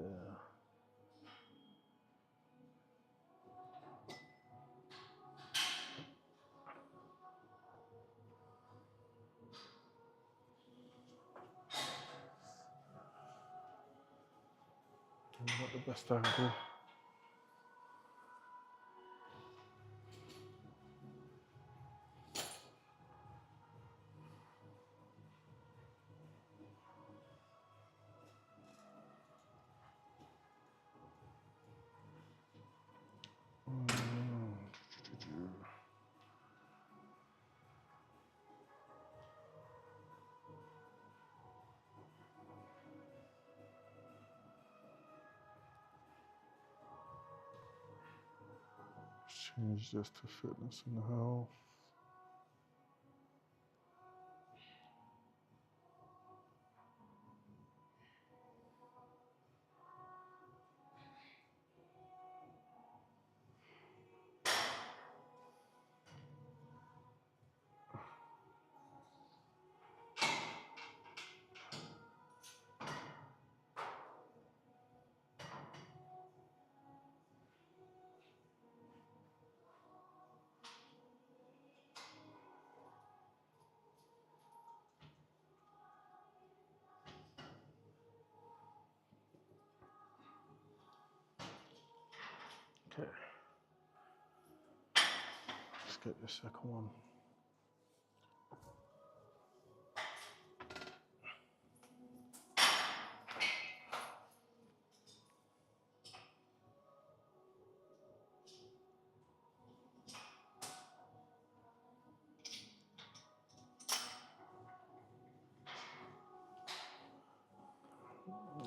Not the best angle. Change this to fitness and health. Okay. Let's get the second one.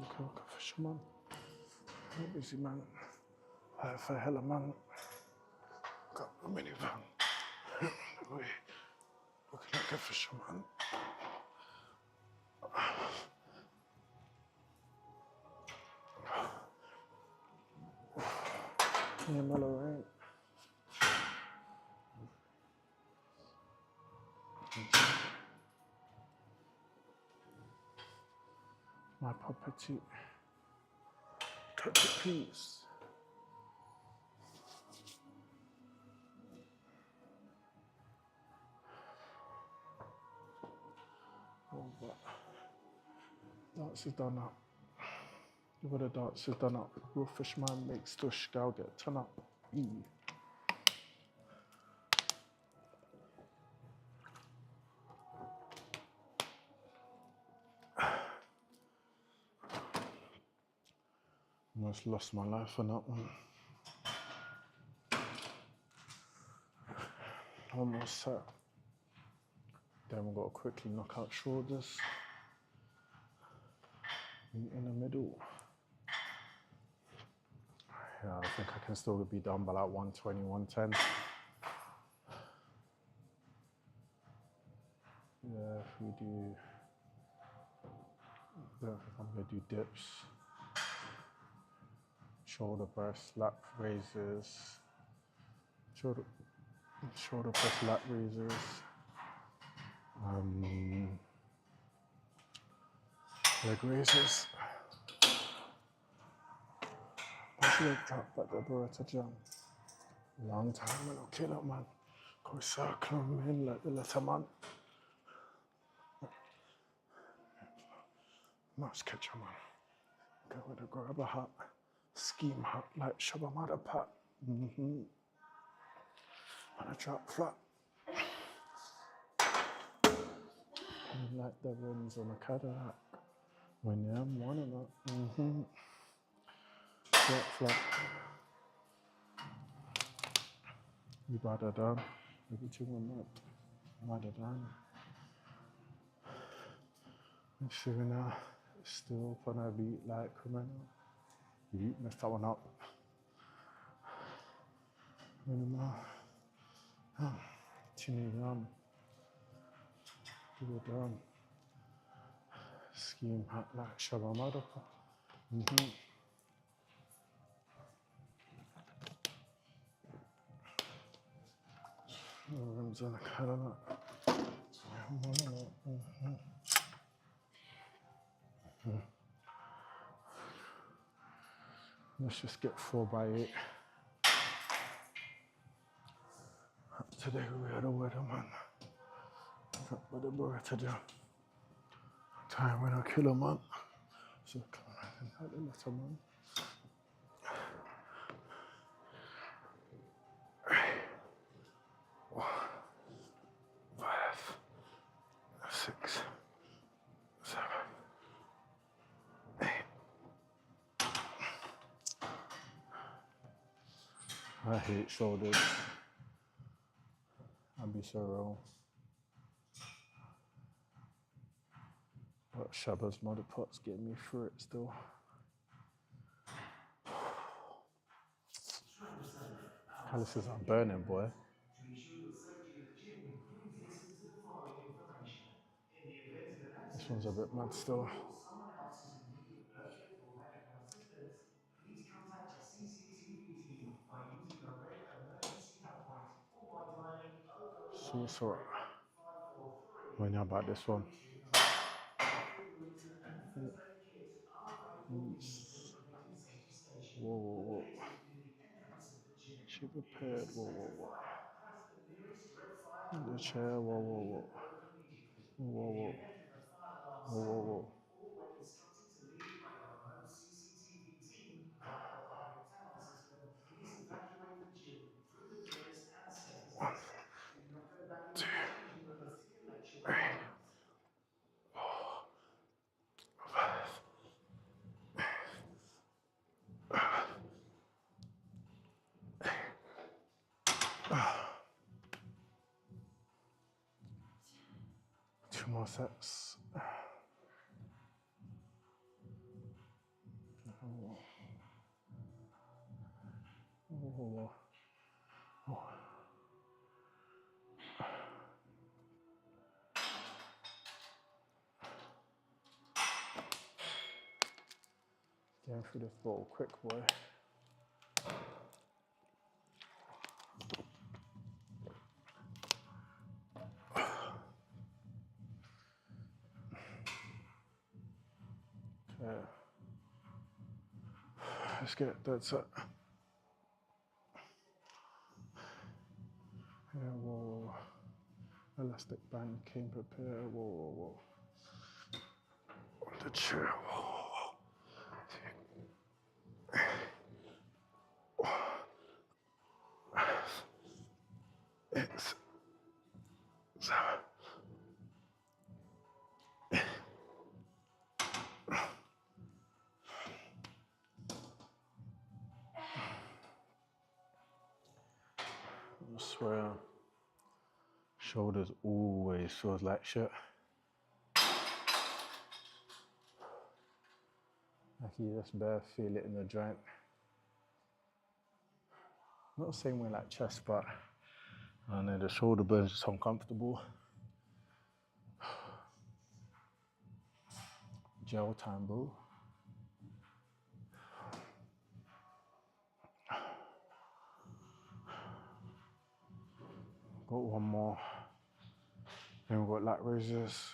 Okay, fisherman. Busy man. For hella man. Got a minivan. Looking like a fisherman. Yeah, mellow rain. My property. Touch it, please. Oh, but dance is done up. What the dance is done up. Real fishman makes Stush gal get turn up. Almost lost my life on that one. Almost set. Then we've got to quickly knock out shoulders. In the middle. Yeah, I think I can still be done by like 120, 110. Yeah, if we do, I'm gonna do dips, shoulder press, lap raises, shoulder press, lap raises, leg raises. What's leg drop at the Beretta jump? Long time, man, I'll kill it, man. Go circle him in like the letter man. Mouse catcher, man. Go with a grabber hat, scheme hat like Shabba Mother Pat. And I drop flat. And like the rims on a Cadillac. When I'm one of them. Drop flat. You bada down. Everything on that. Bada down. And Serena still up on a beat like criminal. You messed that one up. Minimal. Tinny rum. Do it down. Scheme hat like Shabba Mother. Rims on a Cadillac. Let's just get 4x8. Today we had a weather, man. With the Beretta jam. Time when I kill a man. So come on, and the letter man. 5, 6, 7, 8. I hate shoulders. I'd be so wrong. But Shabba's mother pot's getting me through it still. Calluses are burning, boy. To ensure your safety in the gym, please listen to the following information. In the event of an This accident, one's a bit mad still. or someone else is in need of urgent or medical assistance, please contact the CCTV team by using the red emergency helpline or by dialing 0013 So 543 when you're about this one. defibrillator and first aid kit are available in the designated safety station Whoa, whoa, whoa. located near the entrance of the gym. She prepared. Whoa, whoa, whoa. Press the nearest red fire The chair. Whoa, whoa, whoa. Whoa, whoa. Whoa, whoa, whoa. or when instructed to leave by a remote CCTV team via the public tower system, please evacuate the gym through the doors and stairs. Do not go back into the changing rooms to collect your belongings. Two more sets. Whoa. Going through this bottle quick, boy. Okay. Let's get that set. Yeah, whoa. Elastic band came prepared. Whoa. On the chair. Whoa. It's I swear, shoulders always feels like shit. Like you just bare feel it in the joint. Not the same way like chest, but I know the shoulder burns just uncomfortable. Gel time, bro. Got one more. Then we've got lat raises.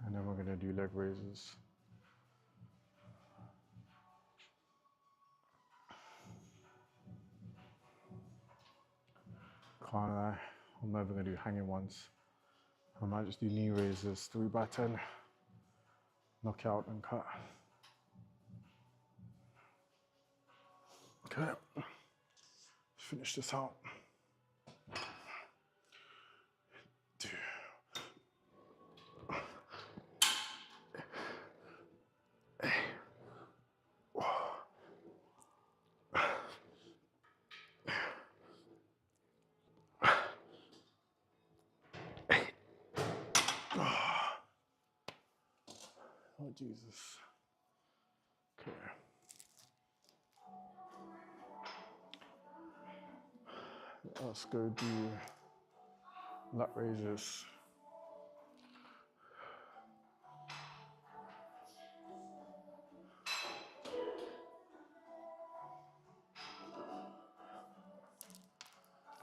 And then we're gonna do leg raises. Can't lie, I'm never gonna do hanging ones. I might just do knee raises, 3 by 10. Knock out and cut. Okay, finish this out. 2. Oh, Jesus. Okay. Let's go do lat raises.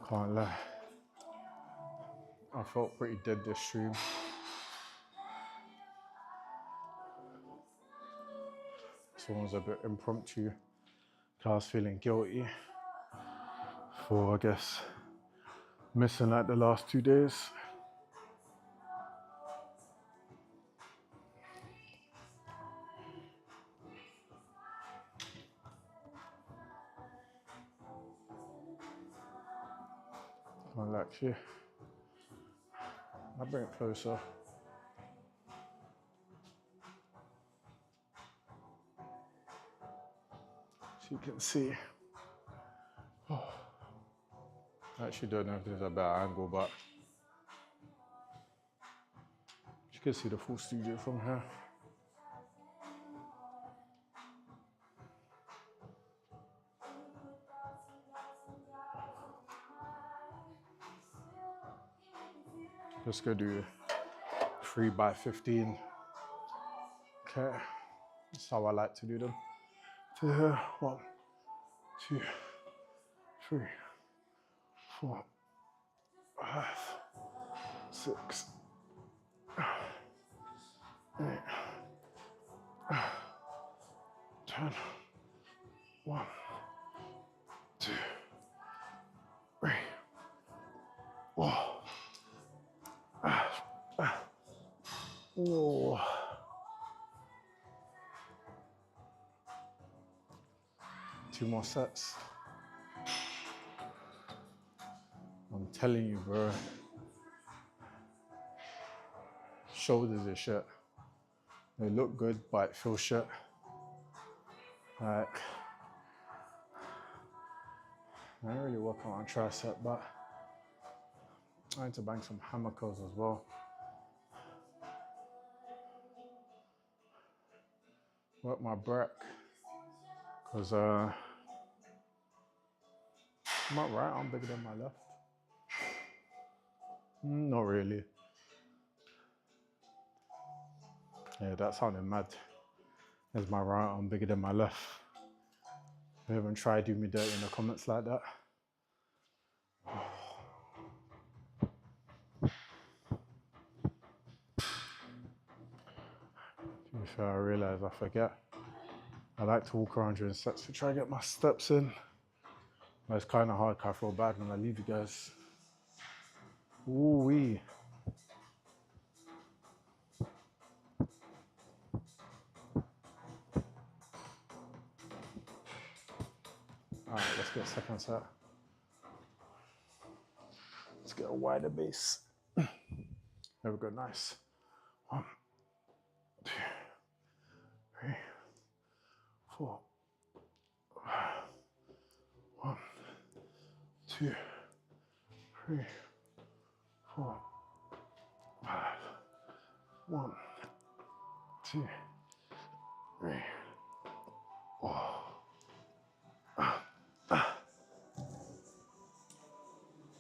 Can't lie. I felt pretty dead this stream. This one was a bit impromptu. I was feeling guilty for, I guess, missing like the last 2 days. Can't lie to you. I'll bring it closer. So you can see. Oh. I actually don't know if this is a better angle, but you can see the full studio from here. Just gonna do 3 by 15. Okay, that's how I like to do them. To here, 1, 2, 3, 4, 5, 6, 8, 10. 1, 2, 3, 4. Oh. 2 more sets. I'm telling you, bro. Shoulders are shit. They look good, but it feels shit. Like, I don't really work on tricep, but I need to bang some hammer curls as well. Work my back, because my right arm bigger than my left. Not really. Yeah, that sounded mad. Is my right arm bigger than my left? You haven't tried doing me dirty in the comments like that. To be fair, I realise I forget. I like to walk around during sets to try and get my steps in. But it's kind of hard because I feel bad when I leave you guys. Ooh wee. Alright, let's get second set. Let's get a wider base. There we go, nice. 1, 2, 3, 4, 5. 1, 2, 3, 4, 5. 1, 2, 3, 4.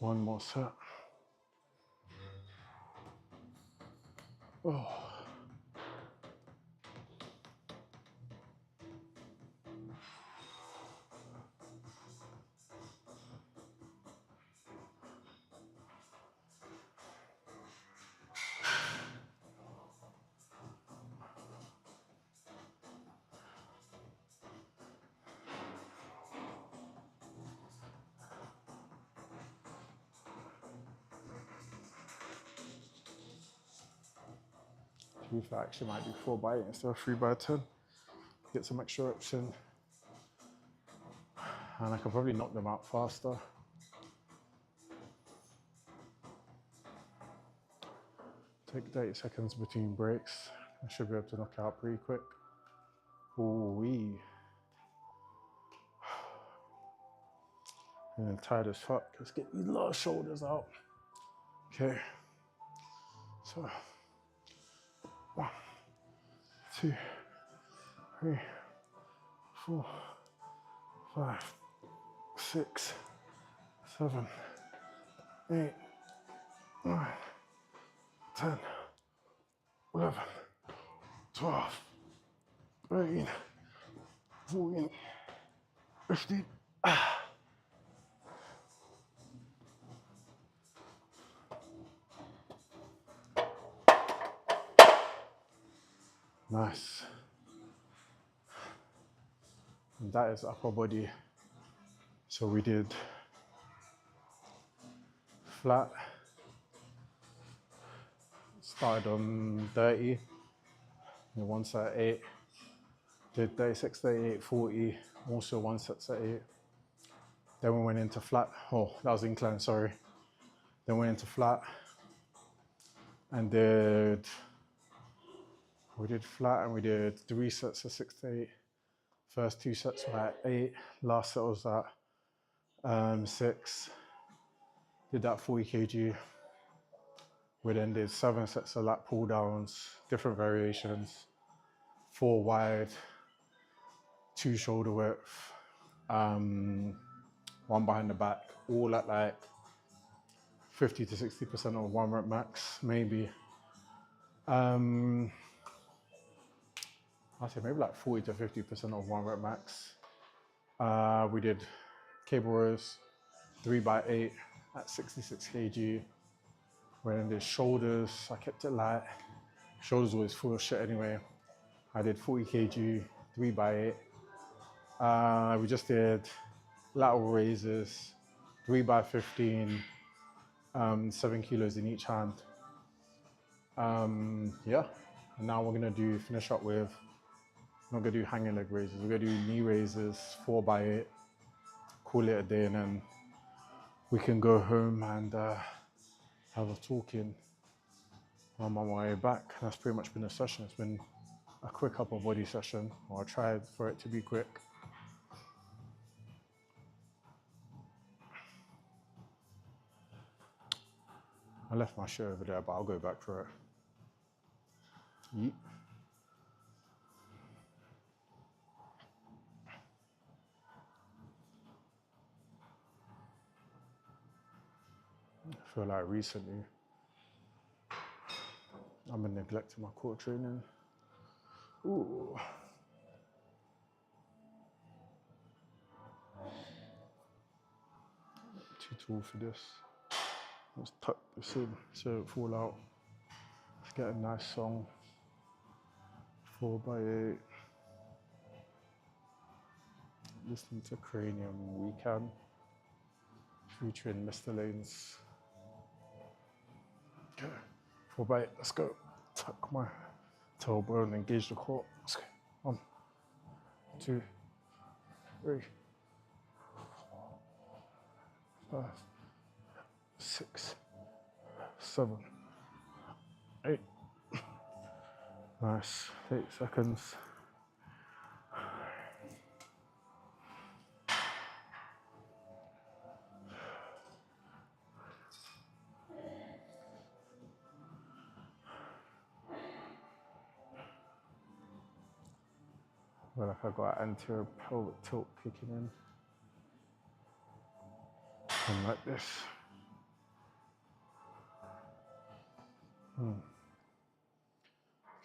One more set. Oh. I actually might do 4 by 8 instead of 3 by 10. Get some extra reps in. And I can probably knock them out faster. Take 30 seconds between breaks. I should be able to knock it out pretty quick. Ooh-wee. And then tired as fuck. Let's get these lower shoulders out. Okay. So, 1, 2, 3, 4, 5, 6, 7, 8, 9, 10, 11, 12, 13, 14, 15. Nice. And that is upper body. So we did flat, started on 30, and one set at 8, did 36, 38, 40, also one set at 8. Then we went into flat, oh, that was incline, sorry. Then went into flat and we did flat and we did 3 sets of 6 to 8. First 2 sets were at 8, last set was at 6. Did that 40 kg. We then did 7 sets of lat pull downs, different variations, 4 wide, 2 shoulder width, 1 behind the back, all at like 50 to 60% of 1 rep max, maybe. I'd say maybe like 40 to 50% of 1 rep max. We did cable rows, 3x8 at 66 kg. When I did shoulders, I kept it light. Shoulders always full of shit anyway. I did 40 kg, 3x8. We just did lateral raises, 3x15, 7 kilos in each hand. Yeah, and now we're gonna finish up with, we're not gonna do hanging leg raises, we're gonna do knee raises, 4x8, call it a day, and then we can go home and have a talking on my way back. That's pretty much been the session. It's been a quick upper body session, or I tried for it to be quick. I left my shirt over there, but I'll go back for it. Yeet. I feel like recently I've been neglecting my core training. Ooh. Too tall for this. Let's tuck this in so it don't fall out. Let's get a nice song. 4x8. Listening to Cranium Weekend, featuring Mr. Lanes. Okay, 4x8, let's go. Tuck my tailbone, engage the core. Let's go. 1, 2, 3, 4, 5, 6, 7, 8. Nice, 8 seconds. I feel like I got an anterior pelvic tilt kicking in. And like this.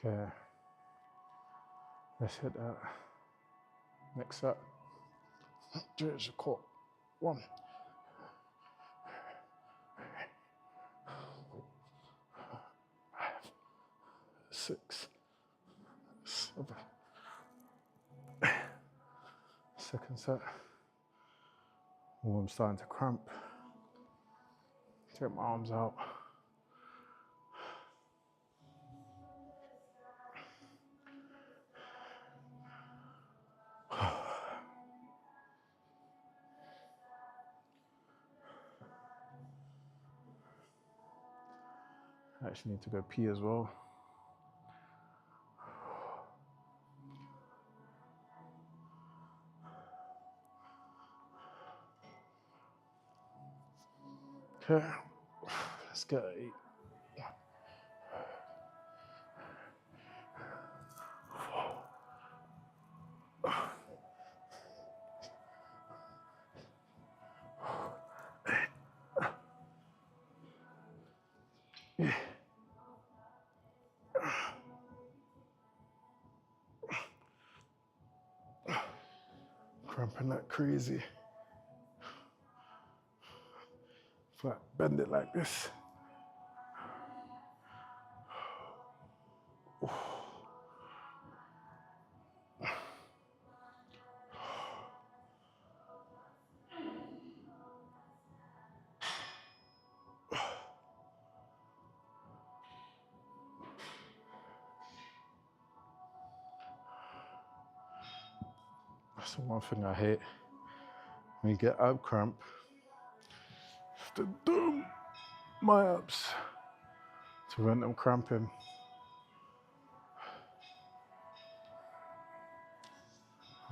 Okay. Let's hit that. Next set. There's the core. 1. 6, 7. Second set. Oh, I'm starting to cramp. Take my arms out. I actually need to go pee as well. Okay, let's get 8. 4. Cramping like crazy. Flat, bend it like this. That's the one thing I hate. When you get ab cramp, you have to do my abs to prevent them cramping.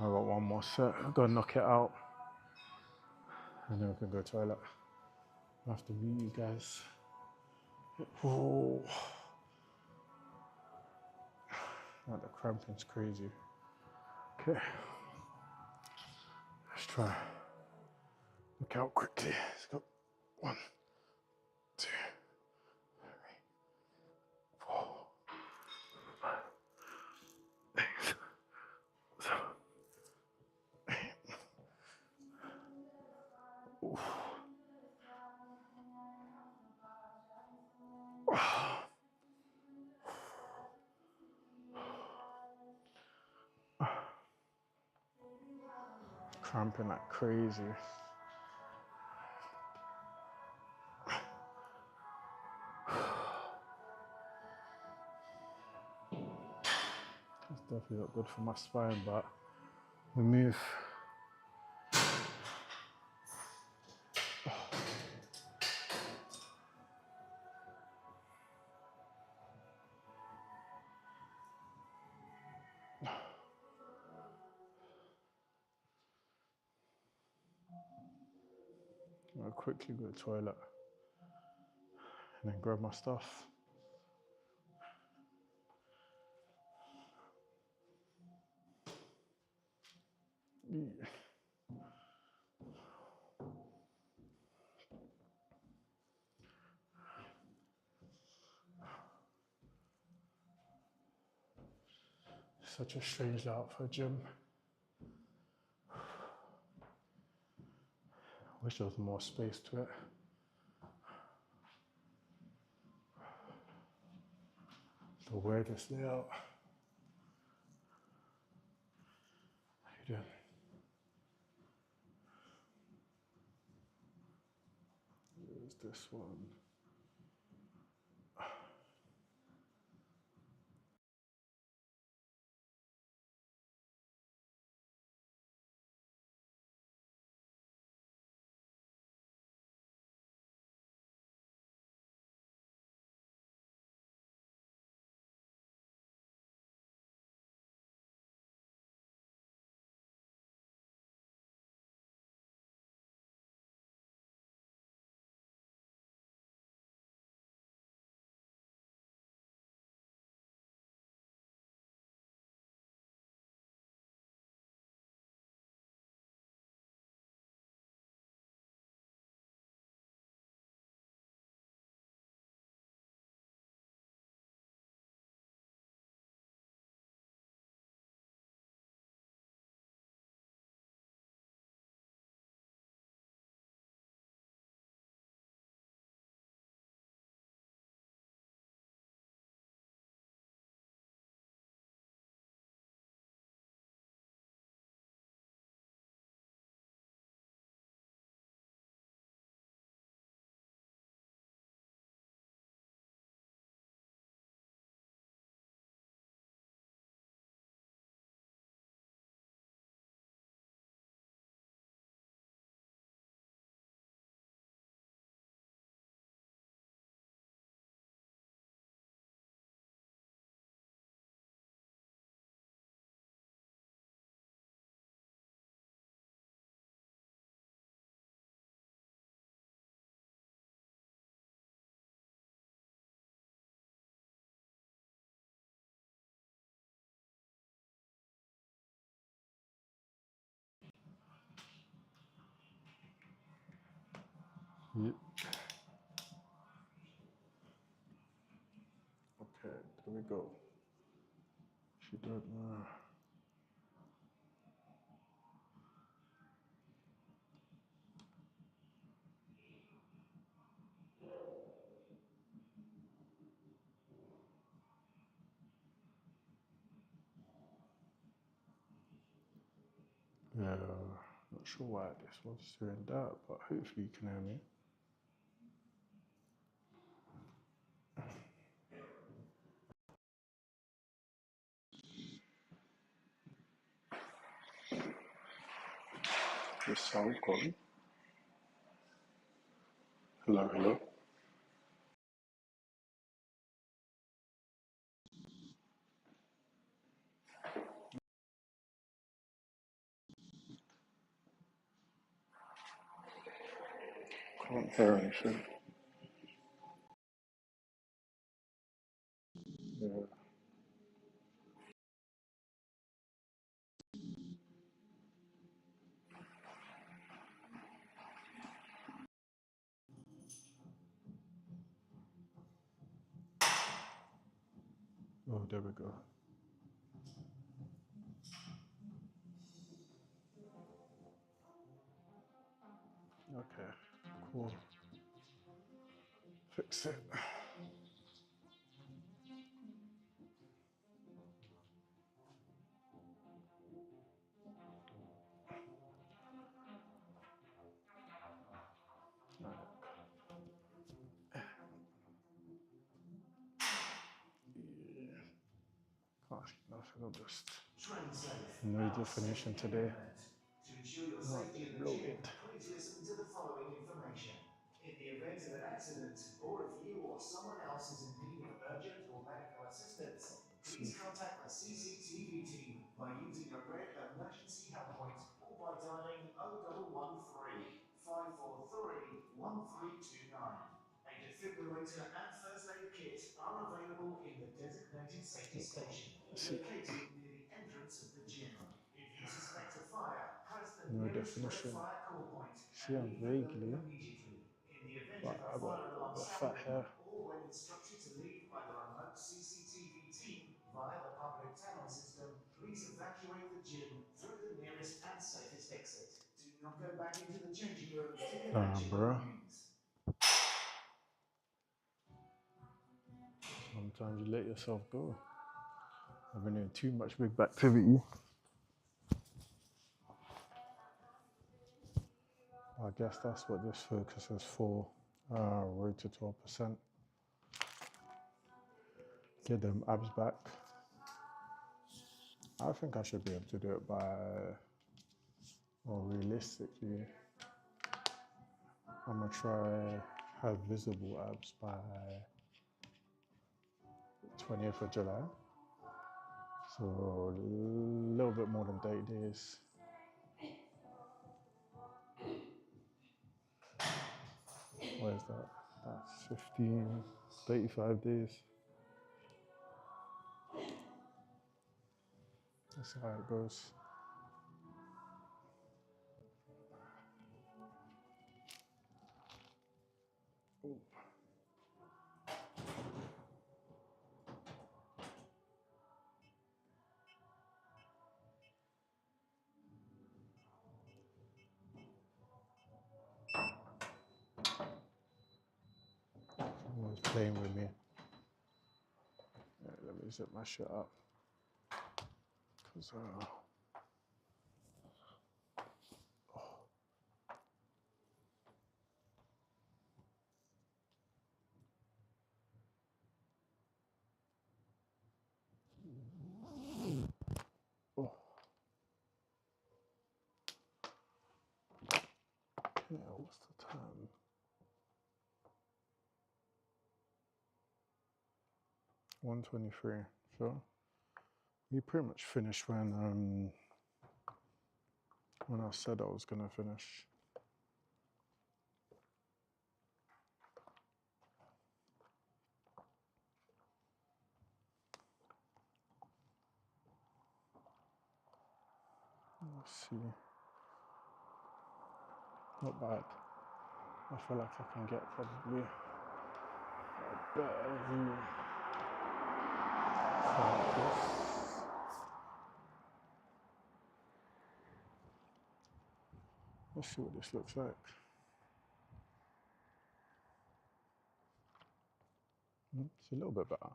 I got one more set. I've got to knock it out. And then we can go to the toilet. I have to meet you guys. Oh. Like the cramping's crazy. Okay. Let's try. Look out quickly. Let's go. 1, cramping like crazy. It's definitely not good for my spine, but we move. I'll quickly go to the toilet and then grab my stuff. Yeah. Such a strange layout for a gym. Wish there was more space to it. The weirdest layout. How you doing? There's this one. Yep. Okay, there we go. She don't know. Yeah, not sure why this one's doing that, but hopefully you can hear me. The sound gone. Hello, hello. Can't hear anything. Yeah. Oh, there we go. Okay, cool. Fix it. Nothing, I'll just Train safe. no Our definition safety today. element. To ensure your Not safety in the bloated. gym, please listen to the following information. In the event of an accident, or if you or someone else is in need of urgent or medical assistance, please contact the CCTV team by using a red emergency help point or by dialing 0113 543 1329. A defibrillator and first aid kit are available in the designated safety station, located near the entrance of the gym. If you suspect a fire, press the No nearest red definition. fire call point See, I'm and leave the vaguely, building immediately. In the event but of a I got fire a alarm bit of fat hair. sounding, or when instructed to leave by the remote CCTV team via the public tunnel system, please evacuate the gym through the nearest and safest exit. Do not go back into the changing room to collect your Bro. belongings. Sometimes you let yourself go. I've been doing too much big activity. I guess that's what this focus is for. Road to 12%. Get them abs back. I think I should be able to do it by, or realistically, I'm gonna try have visible abs by 20th of July. So a little bit more than 30 days. What is that? That's 15, 35 days. That's how it goes. Ooh. Someone's playing with me. Right, let me zip my shit up. Cause oh. Yeah, what's the time? 1:23. So we pretty much finished when I said I was gonna finish. Let's see. Not bad. I feel like I can get probably a better view like this. Let's see what this looks like. It's a little bit better,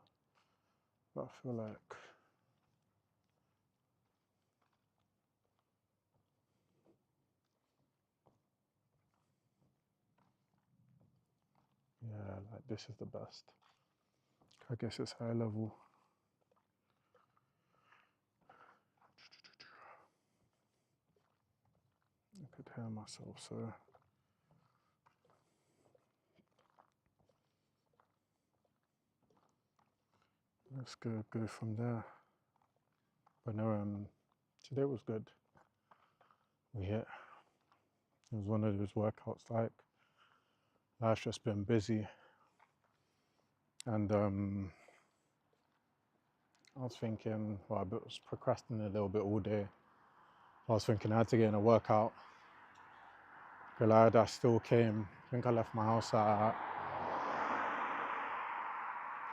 but I feel like yeah, like this is the best. I guess it's high level. I could hear myself, so let's go from there. But no, today was good. We hit. It was one of those workouts like life's just been busy, and I was thinking, well, I was procrastinating a little bit all day. I was thinking I had to get in a workout. Glad I still came. I think I left my house at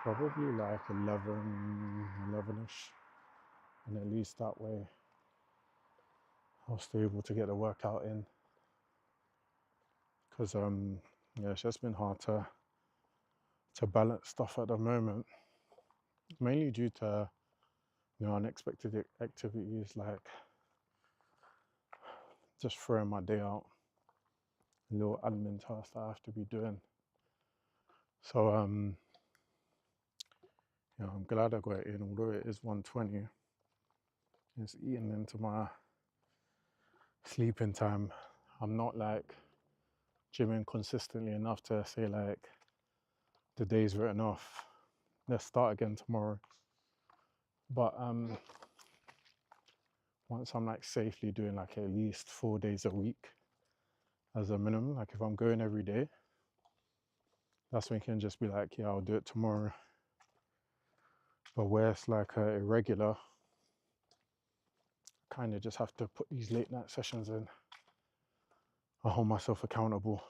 probably like 11ish, and at least that way I was still able to get the workout in. Because yeah, it's just been hard to balance stuff at the moment, mainly due to unexpected activities like just throwing my day out, little admin tasks that I have to be doing. So Yeah, I'm glad I got it in, although it is 1:20. It's eating into my sleeping time. I'm not like gymming consistently enough to say like the day's written off. Let's start again tomorrow. But once I'm like safely doing like at least 4 days a week as a minimum, like if I'm going every day, that's when you can just be like, yeah, I'll do it tomorrow. But where it's like irregular, kind of just have to put these late night sessions in. I hold myself accountable.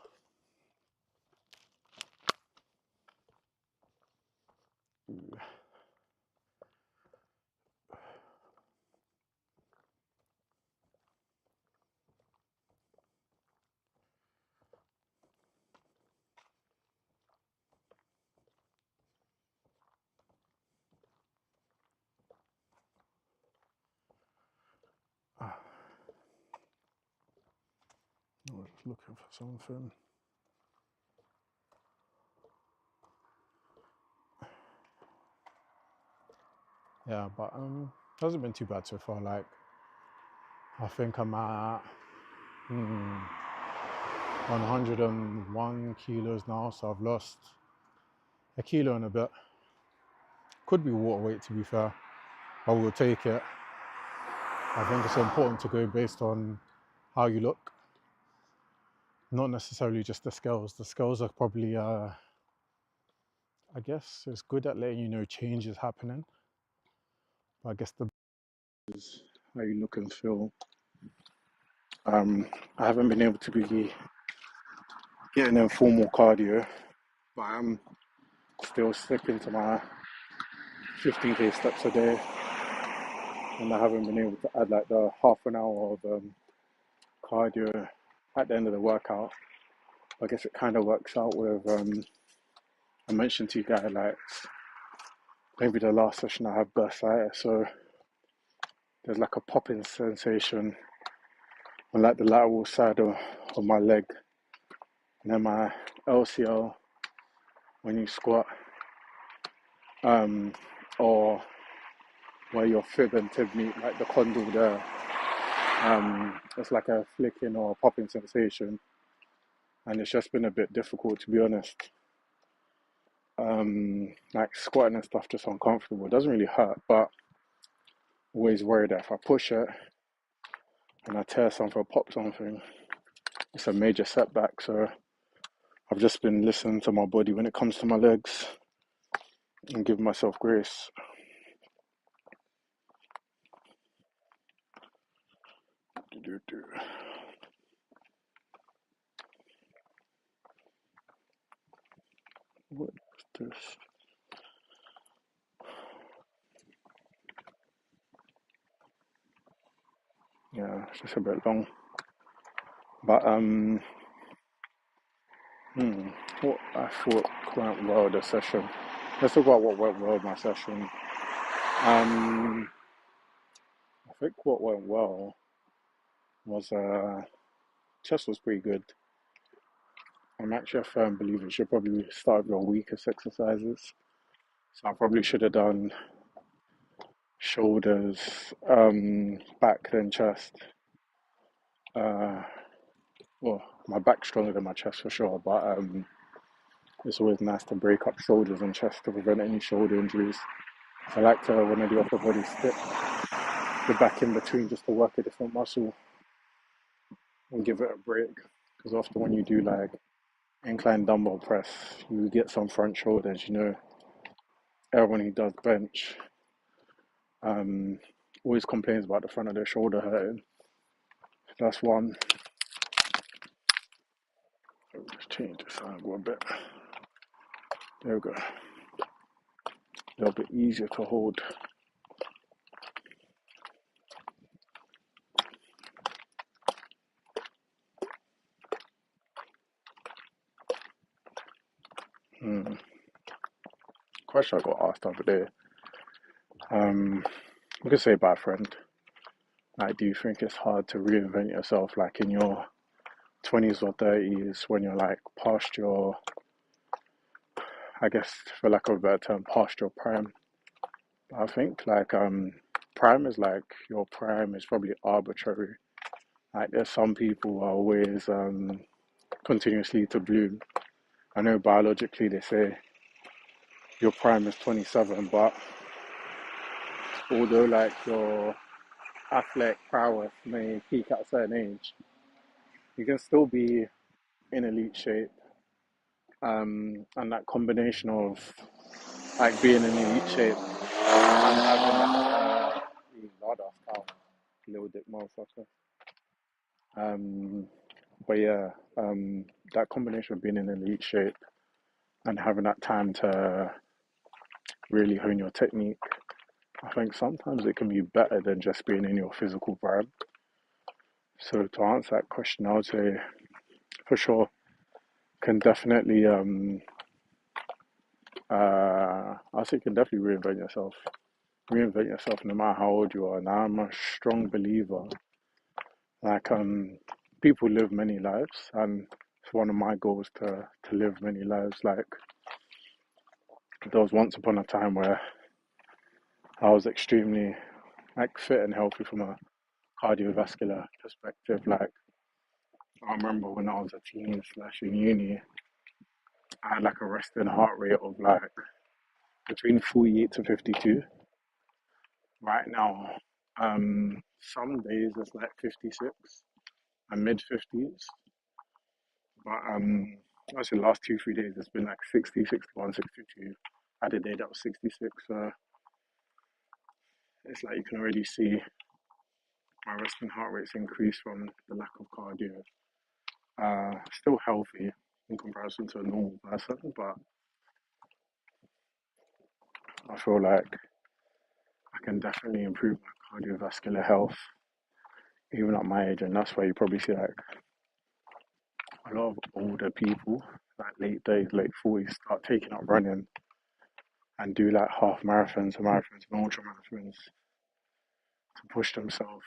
I was just looking for something. Yeah, but hasn't been too bad so far. Like I think I'm at 101 kilos now, so I've lost a kilo and a bit. Could be water weight, to be fair, but we'll take it. I think it's important to go based on how you look, not necessarily just the scales. The scales are probably, I guess, it's good at letting you know change is happening. But I guess the is how you look and feel. I haven't been able to be getting in formal cardio, but I'm still sticking to my 15k steps a day, and I haven't been able to add like the half an hour of cardio at the end of the workout. I guess it kind of works out with I mentioned to you guys like maybe the last session I had bursitis, so there's like a popping sensation on like the lateral side of my leg, and then my LCL when you squat, or where your fib and tib meet, like the condyle there. It's like a flicking or a popping sensation, and it's just been a bit difficult, to be honest. Like squatting and stuff, just uncomfortable. It doesn't really hurt, but always worried that if I push it and I tear something or pop something, it's a major setback. So I've just been listening to my body when it comes to my legs and giving myself grace. What is this? Yeah, it's just a bit long. But what I thought went well the session. Let's talk about what went well in my session. I think what went well was chest was pretty good. I'm actually a firm believer you should probably start with your weakest exercises. So I probably should have done shoulders, back, then chest. Well, my back's stronger than my chest for sure, but it's always nice to break up shoulders and chest to prevent any shoulder injuries. I like to, when I do upper body, stick the back in between just to work a different muscle and give it a break. Because often when you do like incline dumbbell press, you get some front shoulders. You know, everyone who does bench always complains about the front of their shoulder hurting. That's one. Let's change this angle a bit. There we go. A little bit easier to hold. Question I got asked the other day. We could say about a friend. Like, do you think it's hard to reinvent yourself, like in your 20s or 30s, when you're like past your, I guess, for lack of a better term, past your prime? I think like prime is like your prime is probably arbitrary. Like there's some people who are always continuously to bloom. I know biologically they say your prime is 27, but although like your athletic prowess may peak at a certain age, you can still be in elite shape. And that combination of like being in elite shape and having that Lord, that's calm, little bit more motherfucker. But yeah, that combination of being in elite shape and having that time to really hone your technique, I think sometimes it can be better than just being in your physical prime. So to answer that question, I would say for sure can definitely I say can definitely reinvent yourself. Reinvent yourself no matter how old you are. And I'm a strong believer. Like people live many lives and it's one of my goals to live many lives. Like there was once upon a time where I was extremely like fit and healthy from a cardiovascular perspective. Like I remember when I was a teen slash in uni, I had like a resting heart rate of like between 48 to 52. Right now, some days it's like 56 and mid 50s. But actually, the last 2, 3 days it's been like 60, 61, 62. I had a day that was 66. So it's like you can already see my resting heart rate's increased from the lack of cardio. Still healthy in comparison to a normal person, but I feel like I can definitely improve my cardiovascular health even at my age, and that's why you probably see like a lot of older people, like late days, late 40s, start taking up running and do like half marathons, and ultra marathons to push themselves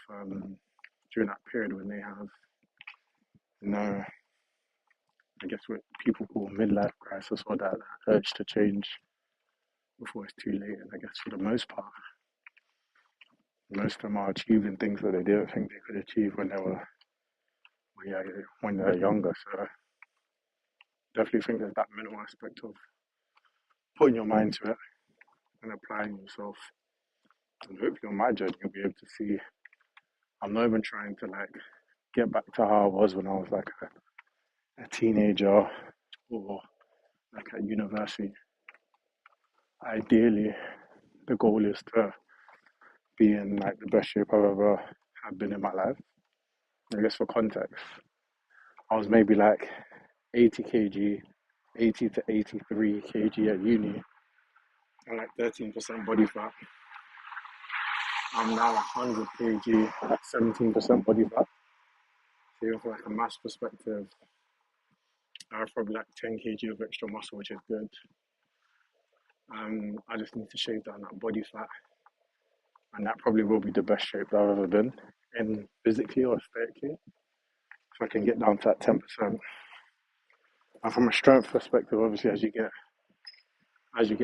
during that period when they have no, I guess what people call midlife crisis or that urge to change before it's too late. And I guess for the most part, most of them are achieving things that they didn't think they could achieve when they were younger. So definitely think there's that mental aspect of putting your mind to it and applying yourself. And hopefully on my journey you'll be able to see I'm not even trying to like get back to how I was when I was like a teenager or like at university. Ideally, the goal is to be in like the best shape I've ever have been in my life. I guess for context, I was maybe like 80 kg, 80 to 83 kg at uni, and like 13% body fat. I'm now 100 kg at 17% body fat. So you have like a mass perspective, I have probably like 10 kg of extra muscle, which is good. I just need to shave down that body fat, and that probably will be the best shape that I've ever been in physically or aesthetically. If I can get down to that 10%. And from a strength perspective, obviously, as you get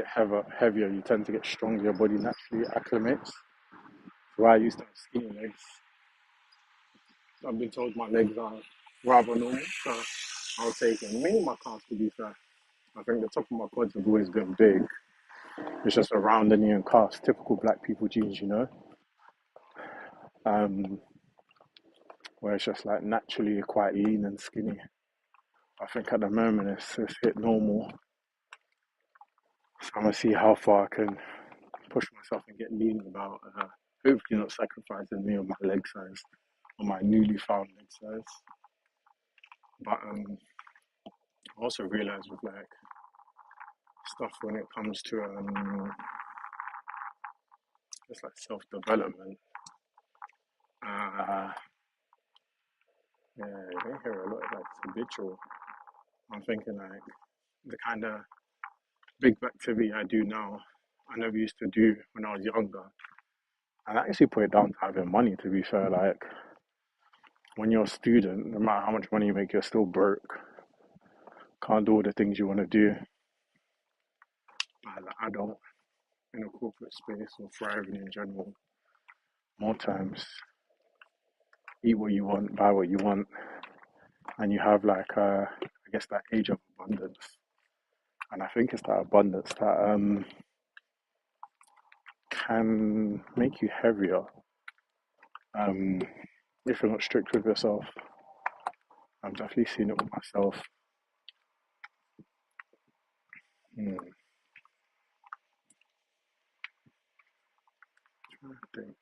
heavier, you tend to get stronger. Your body naturally acclimates. So I used to have skinny legs. I've been told my legs are rather normal, so I'll take it. Mainly my calves, to be fair. I think the top of my quads have always been big. It's just around the knee and calves, typical black people genes, um, where it's just like naturally quite lean and skinny. I think at the moment it's hit normal. So I'm gonna see how far I can push myself and get lean without hopefully not sacrificing me or my leg size or my newly found leg size. But I also realized with like stuff when it comes to it's like self-development. Uh, yeah, I don't hear a lot of like it's habitual. I'm thinking like the kind of big activity I do now, I never used to do when I was younger. And I actually put it down to having money, to be fair. Like when you're a student, no matter how much money you make, you're still broke. Can't do all the things you want to do. But as an adult, in a corporate space or thriving in general, more times eat what you want, buy what you want, and you have like I guess that age of abundance. And I think it's that abundance that can make you heavier um, if you're not strict with yourself. I've definitely seen it with myself. Mm, I think.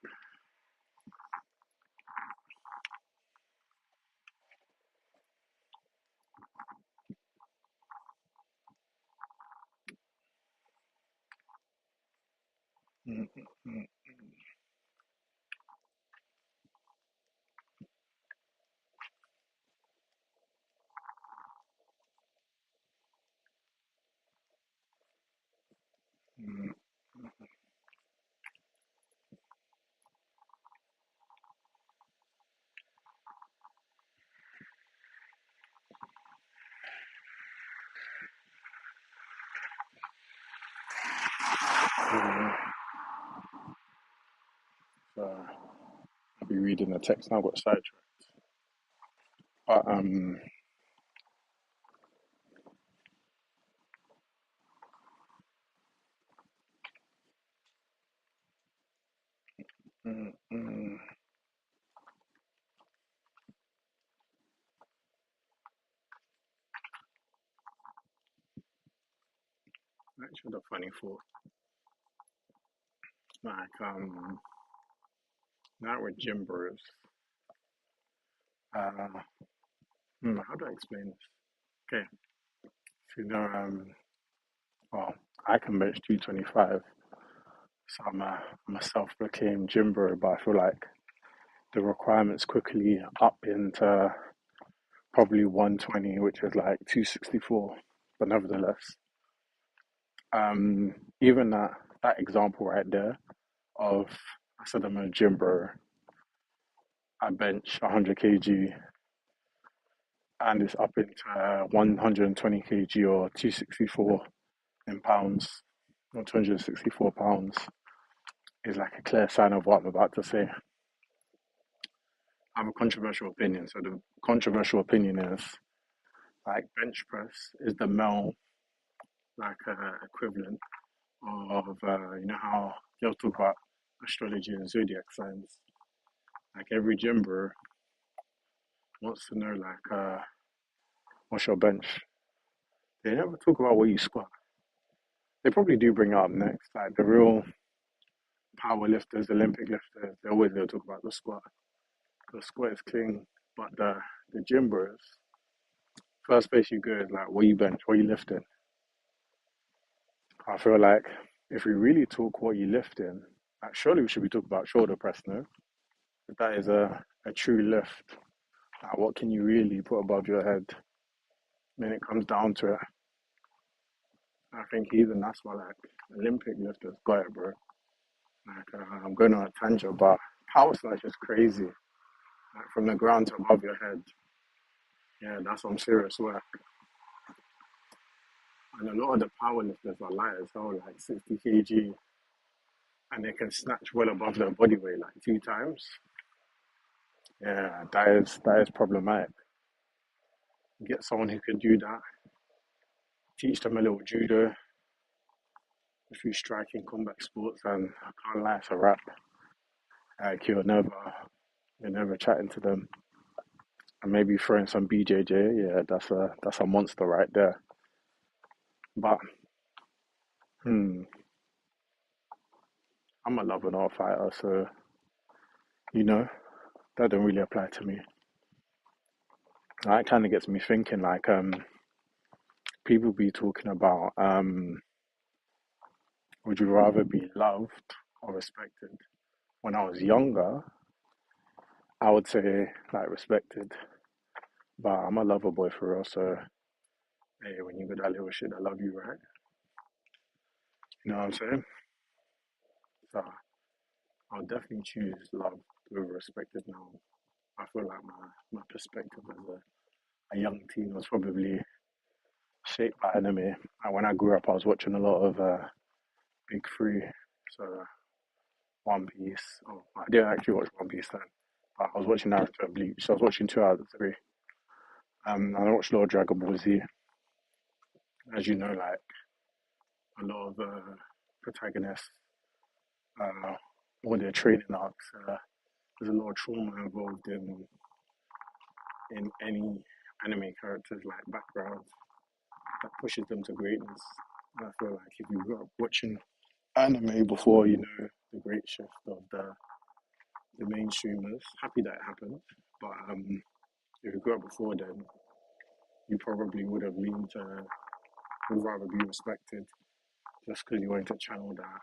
Mm, mm, mm, mm. So I'll be reading the text now. I've got sidetracked, but mm, mm. Actually, the funny thought, like now with gym bros. Uh, how do I explain this? Okay, so well, I can bench 225, so I'm a self-proclaimed gym bro, but I feel like the requirements quickly up into probably 120, which is like 264. But nevertheless, even that example right there of I said I'm a gym bro, I bench 100 kg and it's up into 120 kg or 264 in pounds or 264 pounds is like a clear sign of what I'm about to say. I have a controversial opinion. So the controversial opinion is like bench press is the male like equivalent of you know how they'll talk about astrology and zodiac signs. Like every gym bro wants to know like what's your bench. They never talk about what you squat. They probably do bring it up next. Like the real power lifters, Olympic lifters, they always will talk about the squat. The squat is clean, but the gym bros, first place you go is like what you bench, what you lifting. I feel like if we really talk what you lifting, like surely we should be talking about shoulder press, no? If that is a true lift. Like what can you really put above your head when it comes down to it? I think even that's why like Olympic lifters got it, bro. Like I'm going on a tangent, but power snatch is crazy. Like from the ground to above your head. Yeah, that's some serious work. And a lot of the power lifters are light as hell, like 60 kg, and they can snatch well above their body weight like two times. Yeah, that is problematic. Get someone who can do that. Teach them a little judo, a few striking combat sports, and I can't lie, it's a wrap. Like you're never chatting to them, and maybe throwing some BJJ. Yeah, that's a monster right there. But hmm, I'm a love and art fighter, so you know that don't really apply to me. That kind of gets me thinking. Like people be talking about would you rather be loved or respected? When I was younger, I would say like respected, but I'm a lover boy for real. So hey, when you got that little shit, I love you, right? You know what I'm saying? So I'll definitely choose love over respected now. I feel like my perspective as a young teen was probably shaped by anime. And when I grew up, I was watching a lot of Big Three. So One Piece. Oh, I didn't actually watch One Piece then, but I was watching Naruto and Bleach. So I was watching 2 out of 3. And I watched a lot of Dragon Ball Z. As you know, like a lot of protagonists, uh, all their training arcs. There's a lot of trauma involved in any anime characters' like backgrounds that pushes them to greatness. And I feel like if you grew up watching anime before, you know the great shift of the mainstreamers. Happy that it happened, but if you grew up before then, you probably would have leaned to would rather be respected just because you went to a channel that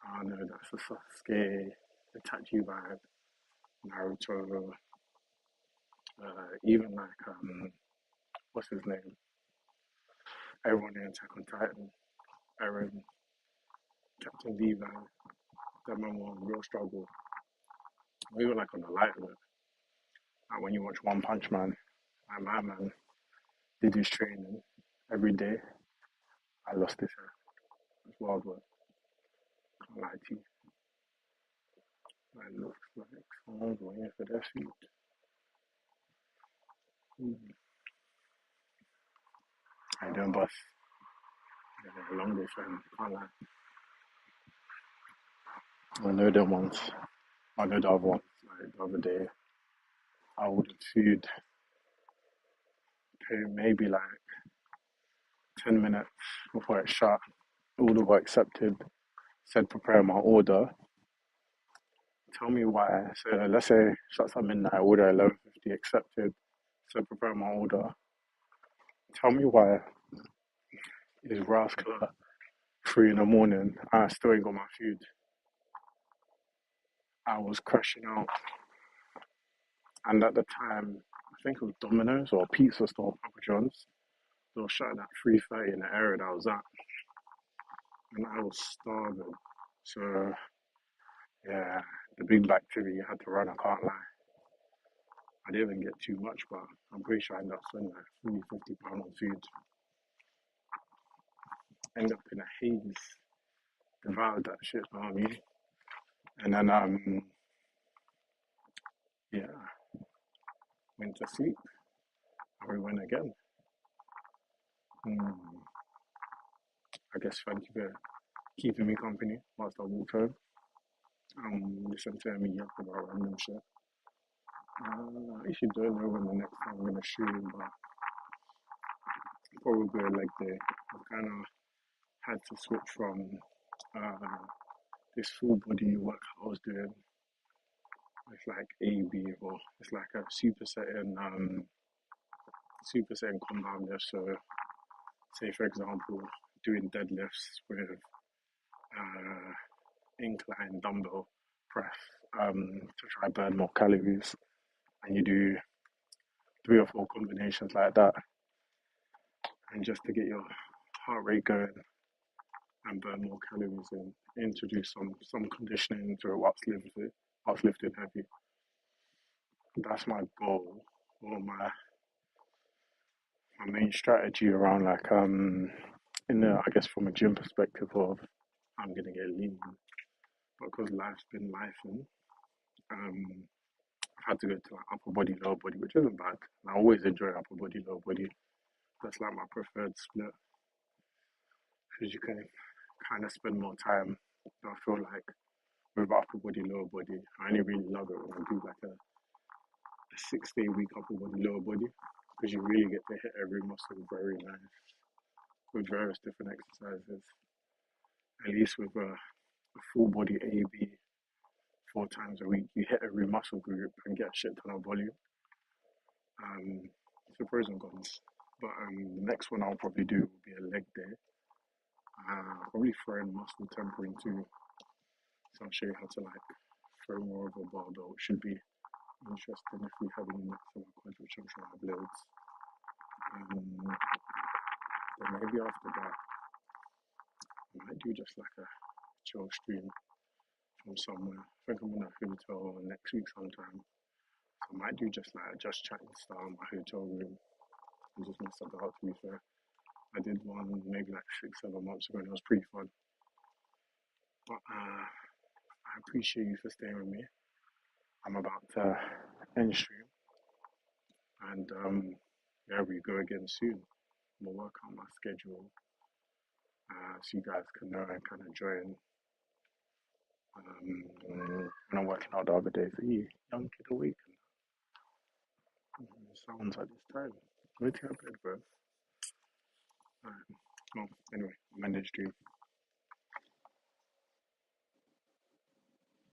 I don't know that's a Sasuke, Itachi vibe, Naruto, even like what's his name? Everyone in Attack on Titan, Eren, Captain Levi, that man was a real struggle. Even like on the light of it, like when you watch One Punch Man, like my man did his training every day. I lost this hair. It's wild work. Can't lie to you. It looks like someone's waiting for their feet. I don't boss. A long day, friend. Can't lie. I know them ones. I know the other ones. Like the other day, I ordered food. Maybe like 10 minutes before it shut. Order got accepted. Said prepare my order. Tell me why. So let's say it shuts at midnight. Order 11:50 accepted. Said prepare my order. Tell me why it's Rascal 3 in the morning. I still ain't got my food. I was crashing out, and at the time, I think it was Domino's or Pizza Store, Papa John's. They were shutting at 3:30 in the area that I was at, and I was starving. So yeah, the big black TV had to run. I can't lie. I didn't even get too much, but I'm pretty sure I ended up spending like £50 on food. Ended up in a haze. Devoured that shit, you know what I mean? And then yeah, went to sleep. And we went again. I guess thank you for keeping me company whilst I walked home. Listen to me yap about random shit. I actually don't know when the next time I'm gonna stream, but probably a leg day. I've kind of had to switch from this full body workout I was doing. It's like AB or it's like a supersetting compound lift. So say for example doing deadlifts with incline dumbbell press to try burn more calories, and you do 3 or 4 combinations like that, and just to get your heart rate going and burn more calories and introduce some conditioning into it whilst lifting heavy. That's my goal, or my main strategy around like in the I guess from a gym perspective of I'm gonna get lean because life's been life and I've had to go to like upper body, lower body, which isn't bad. And I always enjoy upper body, lower body. That's like my preferred split because you can kind of spend more time. I feel like with upper body, lower body, I only really love it when I do like a 6-day week upper body, lower body because you really get to hit every muscle very nice with various different exercises. At least with a full body AB 4 times a week, you hit every muscle group and get a shit ton of volume. So pros and cons. But the next one I'll probably do will be a leg day. Probably throw in muscle tempering too. So I'll show you how to like throw more of a barbell. It should be interesting if we have any nuts in our quads, which I'm sure I have loads. Then maybe after that, I might do just like a chill stream from somewhere. I think I'm in a hotel next week sometime. So I might do just like a just chatting style in my hotel room and just mess up the house, to be fair. I did one maybe like 6-7 months ago and it was pretty fun. But I appreciate you for staying with me. I'm about to end stream, and there we go again soon. I'm gonna work out my schedule so you guys can know and kind of join. When I'm working out the other day, so yeah, young kid awake. Sounds like this time. Go to your bed, bro. Alright. Well, anyway, I'm ending stream.